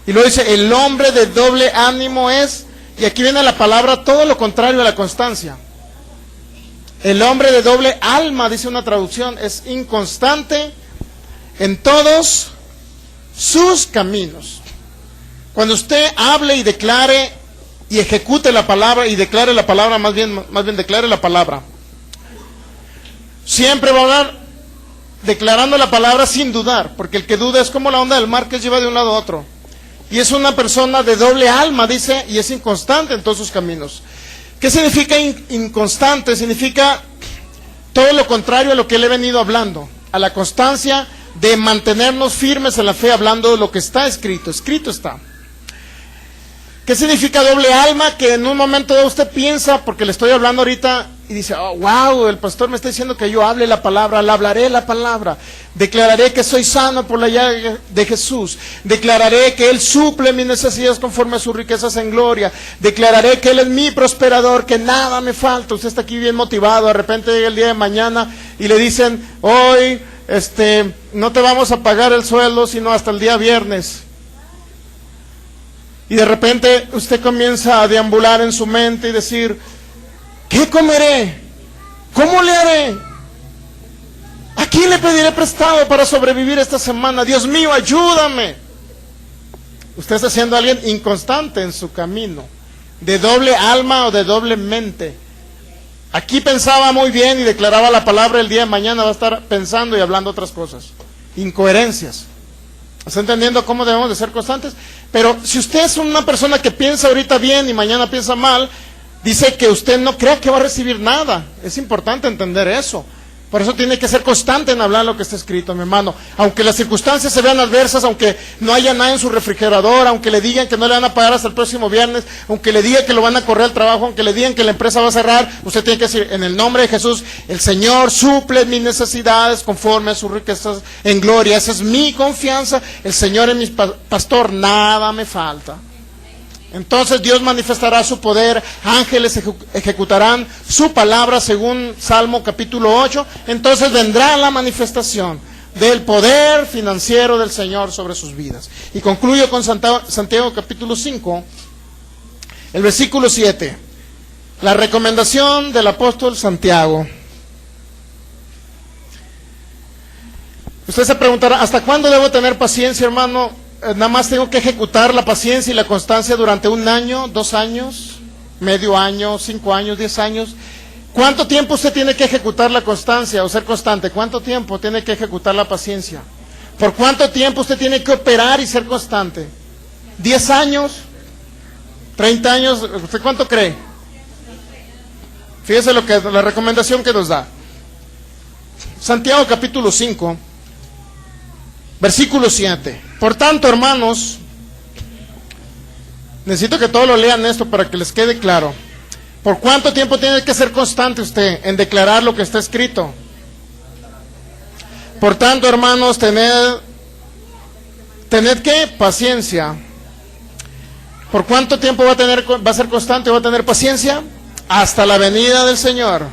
A: Y luego dice, el hombre de doble ánimo es, y aquí viene la palabra, todo lo contrario a la constancia. El hombre de doble alma, dice una traducción, es inconstante en todos sus caminos. Cuando usted hable y declare y ejecute la palabra y declare la palabra, más bien declare la palabra, siempre va a hablar declarando la palabra sin dudar, porque el que duda es como la onda del mar que lleva de un lado a otro. Y es una persona de doble alma, dice, y es inconstante en todos sus caminos. ¿Qué significa inconstante? Significa todo lo contrario a lo que le he venido hablando, a la constancia de mantenernos firmes en la fe, hablando de lo que está escrito. Escrito está. ¿Qué significa doble alma? Que en un momento dado usted piensa, porque le estoy hablando ahorita, y dice, oh, wow, el pastor me está diciendo que yo hable la palabra, la hablaré la palabra, declararé que soy sano por la llaga de Jesús, declararé que Él suple mis necesidades conforme a sus riquezas en gloria, declararé que Él es mi prosperador, que nada me falta. Usted está aquí bien motivado, de repente llega el día de mañana y le dicen, hoy no te vamos a pagar el sueldo sino hasta el día viernes. Y de repente usted comienza a deambular en su mente y decir, ¿qué comeré? ¿Cómo le haré? ¿A quién le pediré prestado para sobrevivir esta semana? Dios mío, ayúdame. Usted está siendo alguien inconstante en su camino, de doble alma o de doble mente. Aquí pensaba muy bien y declaraba la palabra, el día de mañana va a estar pensando y hablando otras cosas. Incoherencias. ¿Está entendiendo cómo debemos de ser constantes? Pero si usted es una persona que piensa ahorita bien y mañana piensa mal, dice que usted no crea que va a recibir nada. Es importante entender eso. Por eso tiene que ser constante en hablar lo que está escrito, mi hermano. Aunque las circunstancias se vean adversas, aunque no haya nada en su refrigerador, aunque le digan que no le van a pagar hasta el próximo viernes, aunque le digan que lo van a correr al trabajo, aunque le digan que la empresa va a cerrar, usted tiene que decir, en el nombre de Jesús, el Señor suple mis necesidades conforme a sus riquezas en gloria. Esa es mi confianza. El Señor es mi pastor, nada me falta. Entonces Dios manifestará su poder, ángeles ejecutarán su palabra según Salmo capítulo 8, entonces vendrá la manifestación del poder financiero del Señor sobre sus vidas. Y concluyo con Santiago capítulo 5, el versículo 7, la recomendación del apóstol Santiago. Usted se preguntará, ¿hasta cuándo debo tener paciencia, hermano? Nada más tengo que ejecutar la paciencia y la constancia durante 1 año, 2 años, medio año, 5 años, 10 años. ¿Cuánto tiempo usted tiene que ejecutar la constancia o ser constante? ¿Cuánto tiempo tiene que ejecutar la paciencia? ¿Por cuánto tiempo usted tiene que operar y ser constante? ¿10 años? ¿30 años? ¿Usted cuánto cree? Fíjese la recomendación que nos da. Santiago capítulo 5, versículo 7. Por tanto, hermanos, necesito que todos lo lean esto para que les quede claro. ¿Por cuánto tiempo tiene que ser constante usted en declarar lo que está escrito? Por tanto, hermanos, tened ¿qué? Paciencia. ¿Por cuánto tiempo va a ser constante o va a tener paciencia? Hasta la venida del Señor.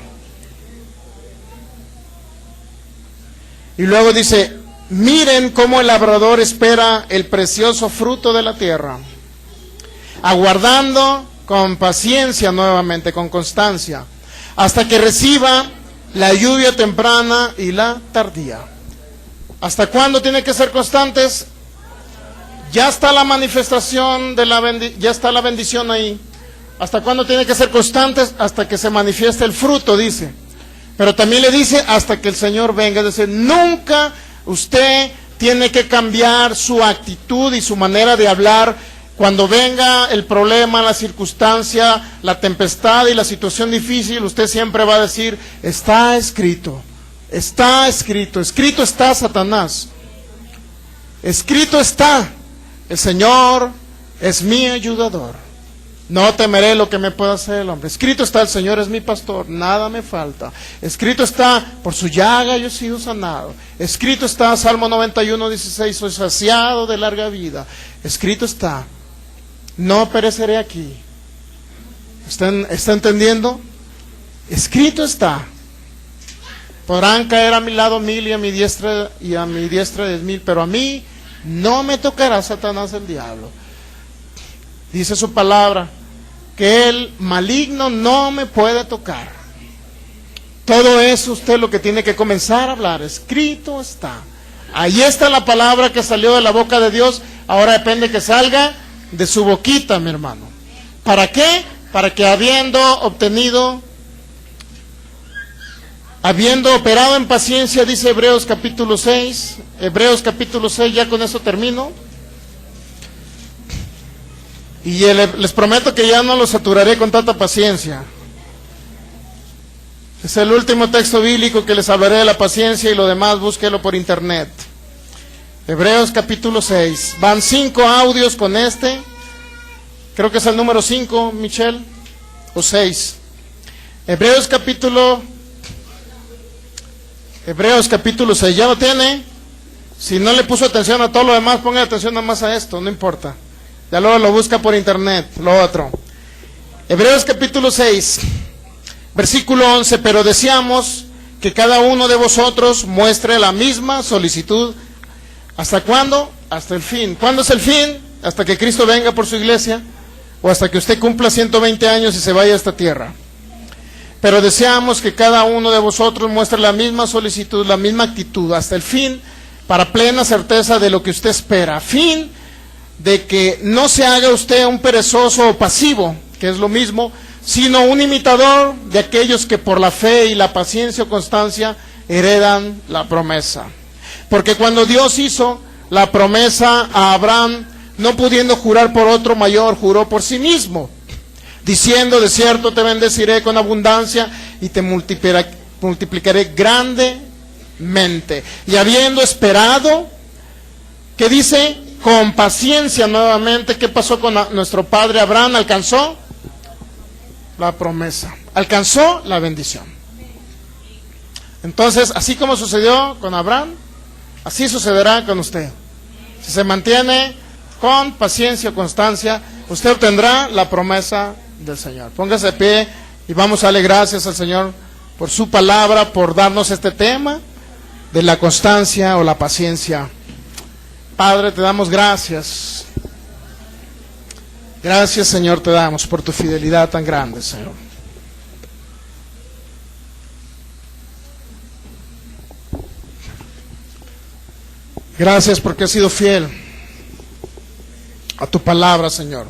A: Y luego dice, miren cómo el labrador espera el precioso fruto de la tierra, aguardando con paciencia nuevamente, con constancia, hasta que reciba la lluvia temprana y la tardía. ¿Hasta cuándo tiene que ser constantes? Ya está la manifestación ya está la bendición ahí. ¿Hasta cuándo tiene que ser constantes? Hasta que se manifieste el fruto, dice. Pero también le dice hasta que el Señor venga. Es decir, nunca usted tiene que cambiar su actitud y su manera de hablar. Cuando venga el problema, la circunstancia, la tempestad y la situación difícil, usted siempre va a decir, está escrito, escrito está, Satanás. Escrito está, el Señor es mi ayudador. No temeré lo que me pueda hacer el hombre. Escrito está: el Señor es mi pastor, nada me falta. Escrito está: por su llaga yo he sido sanado. Escrito está: Salmo 91:16, soy saciado de larga vida. Escrito está: no pereceré aquí. ¿Está entendiendo? Escrito está: podrán caer a mi lado 1000 y a mi diestra 10,000, pero a mí no me tocará Satanás el diablo. Dice su palabra que el maligno no me puede tocar. Todo eso usted lo que tiene que comenzar a hablar. Escrito está. Ahí está la palabra que salió de la boca de Dios. Ahora depende que salga de su boquita, mi hermano. ¿Para qué? Para que habiendo operado en paciencia, dice Hebreos capítulo 6, ya con eso termino. Y les prometo que ya no los saturaré con tanta paciencia. Es el último texto bíblico que les hablaré de la paciencia, y lo demás búsquelo por internet. Hebreos capítulo 6. Van 5 audios con este. Creo que es el número 5, Michelle, o 6. Hebreos capítulo 6. ¿Ya lo tiene? Si no le puso atención a todo lo demás, ponga atención nada más a esto, no importa. Ya luego lo busca por internet, lo otro. Hebreos capítulo 6, versículo 11. Pero deseamos que cada uno de vosotros muestre la misma solicitud. ¿Hasta cuándo? Hasta el fin. ¿Cuándo es el fin? ¿Hasta que Cristo venga por su iglesia? ¿O hasta que usted cumpla 120 años y se vaya a esta tierra? Pero deseamos que cada uno de vosotros muestre la misma solicitud, la misma actitud, hasta el fin, para plena certeza de lo que usted espera. A fin de que no se haga usted un perezoso o pasivo, que es lo mismo, sino un imitador de aquellos que por la fe y la paciencia o constancia heredan la promesa. Porque cuando Dios hizo la promesa a Abraham, no pudiendo jurar por otro mayor, juró por sí mismo, diciendo: de cierto te bendeciré con abundancia y te multiplicaré grandemente. Y habiendo esperado, ¿qué dice? Con paciencia nuevamente. ¿Qué pasó con nuestro padre Abraham? Alcanzó la promesa, alcanzó la bendición. Entonces, así como sucedió con Abraham, así sucederá con usted. Si se mantiene con paciencia o constancia, usted obtendrá la promesa del Señor. Póngase de pie y vamos a darle gracias al Señor por su palabra, por darnos este tema de la constancia o la paciencia. Padre, te damos gracias. Gracias, Señor, te damos por tu fidelidad tan grande, Señor. Gracias porque has sido fiel a tu palabra, Señor.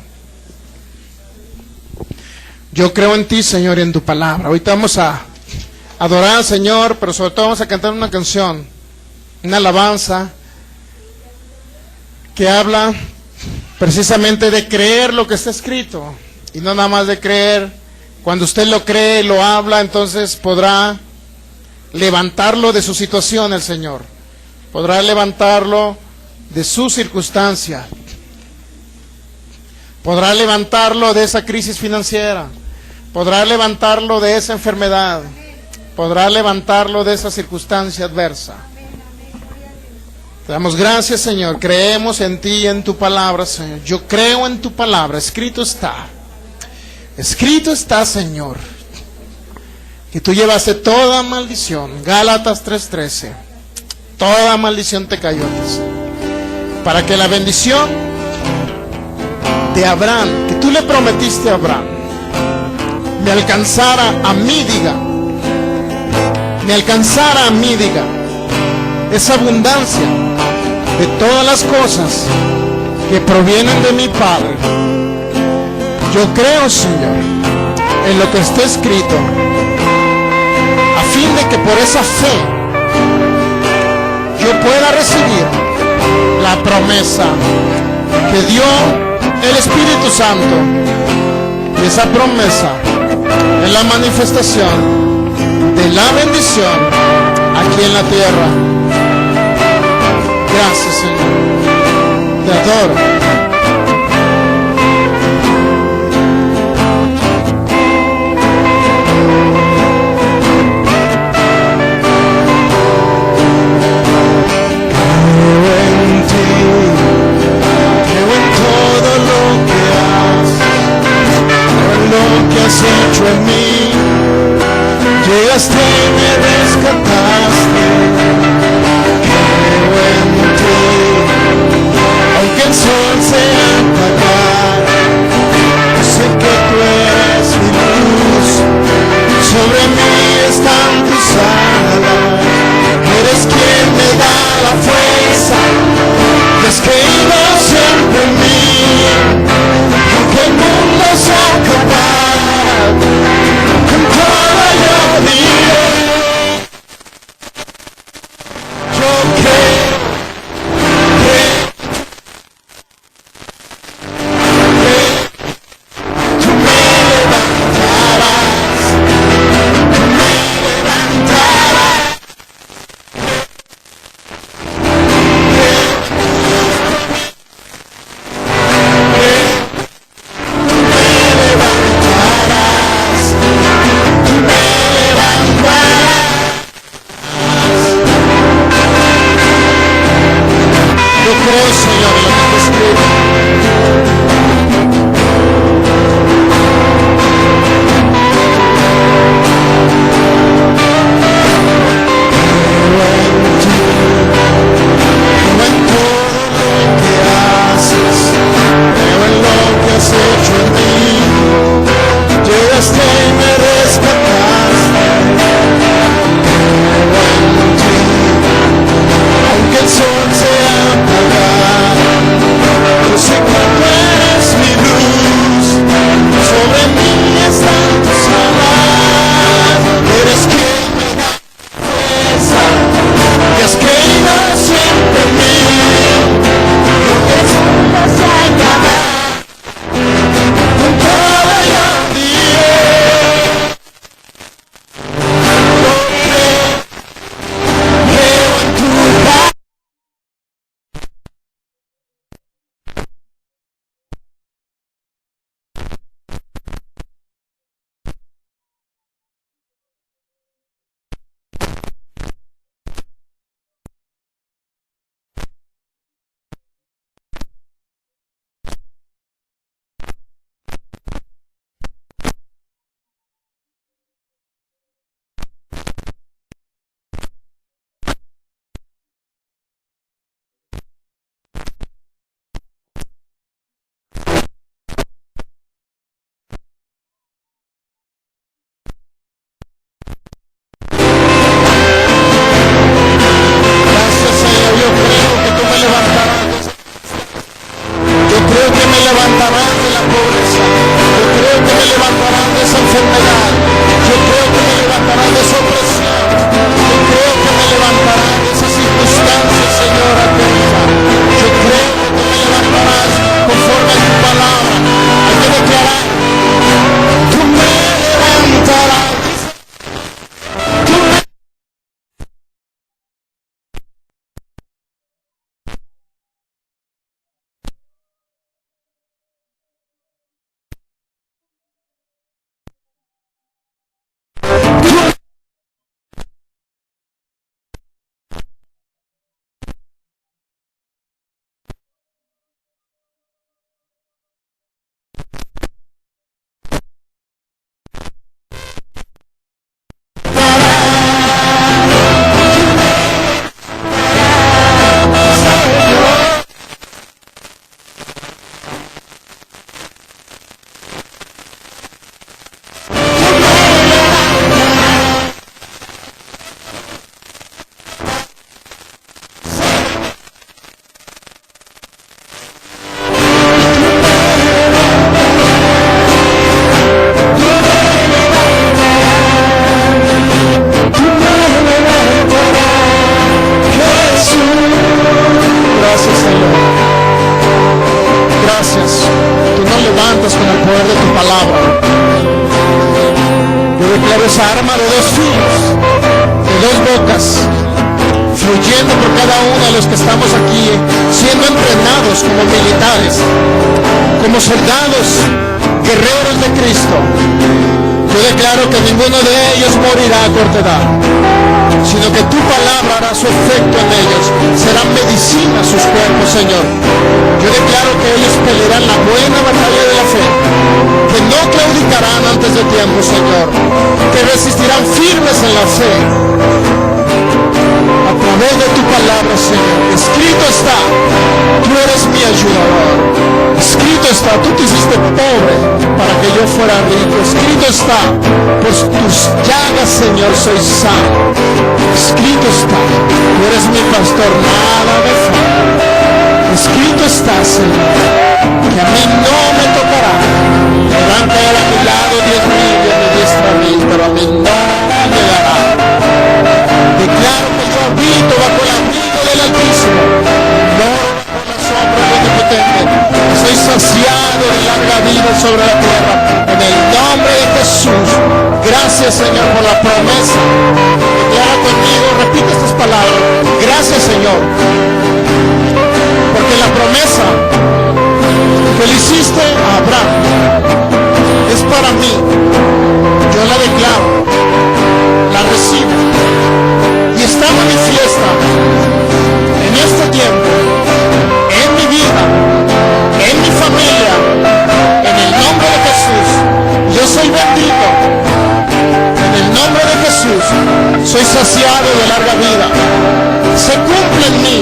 A: Yo creo en ti, Señor, y en tu palabra. Ahorita vamos a adorar al Señor, pero sobre todo vamos a cantar una canción, una alabanza que habla precisamente de creer lo que está escrito, y no nada más de creer. Cuando usted lo cree, lo habla, entonces podrá levantarlo de su situación el Señor, podrá levantarlo de su circunstancia, podrá levantarlo de esa crisis financiera, podrá levantarlo de esa enfermedad, podrá levantarlo de esa circunstancia adversa. Te damos gracias, Señor. Creemos en ti y en tu palabra, Señor. Yo creo en tu palabra. Escrito está. Escrito está, Señor, que tú llevaste toda maldición. Gálatas 3:13. Toda maldición te cayó, para que la bendición de Abraham, que tú le prometiste a Abraham, me alcanzara a mí, diga. Me alcanzara a mí, diga. Esa abundancia de todas las cosas que provienen de mi Padre. Yo creo, Señor, en lo que está escrito, a fin de que por esa fe yo pueda recibir la promesa que dio el Espíritu Santo. Y esa promesa es la manifestación de la bendición aquí en la tierra. Gracias, Señor. Te adoro. llegaste y me rescataste. Creo en ti, aunque el sol se apaga, sé que tú eres mi luz. Sobre mí están tus alas, eres quien me da la fuerza, y es que iba siempre en mí, aunque el mundo se acabara, con toda yo diré, yo creo, tú me levantarás, tú me levantarás. Yo creo, Señor, en lo que está escrito. Creo en todo lo que haces, creo en lo que has hecho en mí. Llegaste y me rescataste. Creo en ti, aunque el sol se apaga, yo sé que tú eres mi luz. Sobre mí están tus alas, eres quien me da fuerza, y es que iba siempre en mí, aunque el mundo se acaba, con todo yo diré, yo creo en tu paz. Gracias, Señor, yo creo que tú me levantarás. Yo creo que me levantarás de la pobreza. Yo creo que me levantarás de esa enfermedad. Yo creo que me levantarás de esa opresión. Yo creo que me levantarás de esas circunstancias, Señor, adversa. Yo creo que tú me levantarás conforme a tu palabra. Hay que declarar, tú me levantarás. Tú me Gracias, Señor. Gracias. Tú nos levantas con el poder de tu palabra. Yo declaro esa arma de dos filos, de dos bocas, fluyendo por cada uno de los que estamos aquí, siendo entrenados como militares, como soldados, guerreros de Cristo. Yo declaro que ninguno de ellos morirá a corta edad, sino que tu palabra hará su efecto en ellos, serán medicina sus cuerpos, Señor. Yo declaro que ellos pelearán la buena batalla de la fe, que no claudicarán antes de tiempo, Señor, que resistirán firmes en ayudador. Escrito está, tú te hiciste pobre para que yo fuera rico. Escrito está, por tus llagas, Señor, soy sano. Escrito está, tú eres mi pastor, nada me falta. Escrito está, Señor, que a mí no me tocará. Podrán caer a mi lado 10,000 y a mi diestra 1,000, pero a mí no me llegará. Declaro que yo habito bajo el abrigo del Altísimo, no bajo la sombra del Omnipotente. Soy saciado de larga vida sobre la tierra, en el nombre de Jesús. Gracias, Señor, por la promesa. Declara conmigo, repite estas palabras. Gracias, Señor, porque la promesa que le hiciste a Abraham es para mí. Yo la declaro, la recibo y está manifiesta en este tiempo, en mi vida, en mi familia, en el nombre de Jesús. Yo soy bendito en el nombre de Jesús. Soy saciado de larga vida. Se cumple en mí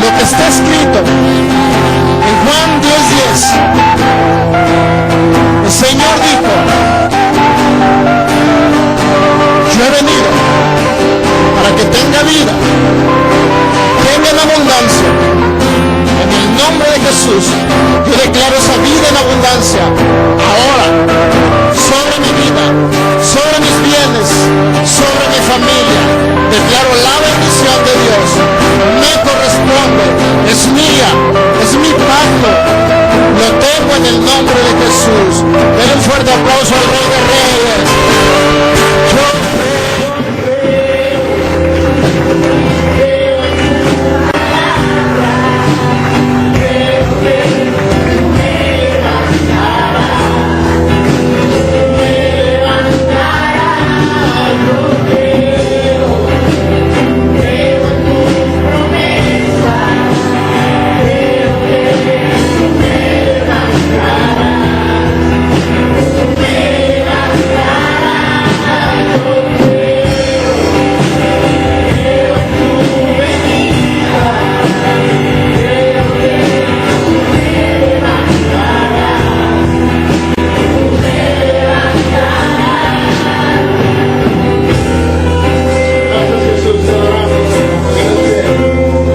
A: lo que está escrito en Juan 10:10. El Señor dijo: yo he venido para que tenga vida, tenga en abundancia. En el nombre de Jesús, yo declaro esa vida en abundancia ahora sobre mi vida, sobre mis bienes, sobre mi familia. Declaro la bendición de Dios, me corresponde, es mía, es mi pacto. Lo tengo en el nombre de Jesús. Den un fuerte aplauso al Rey de Reyes.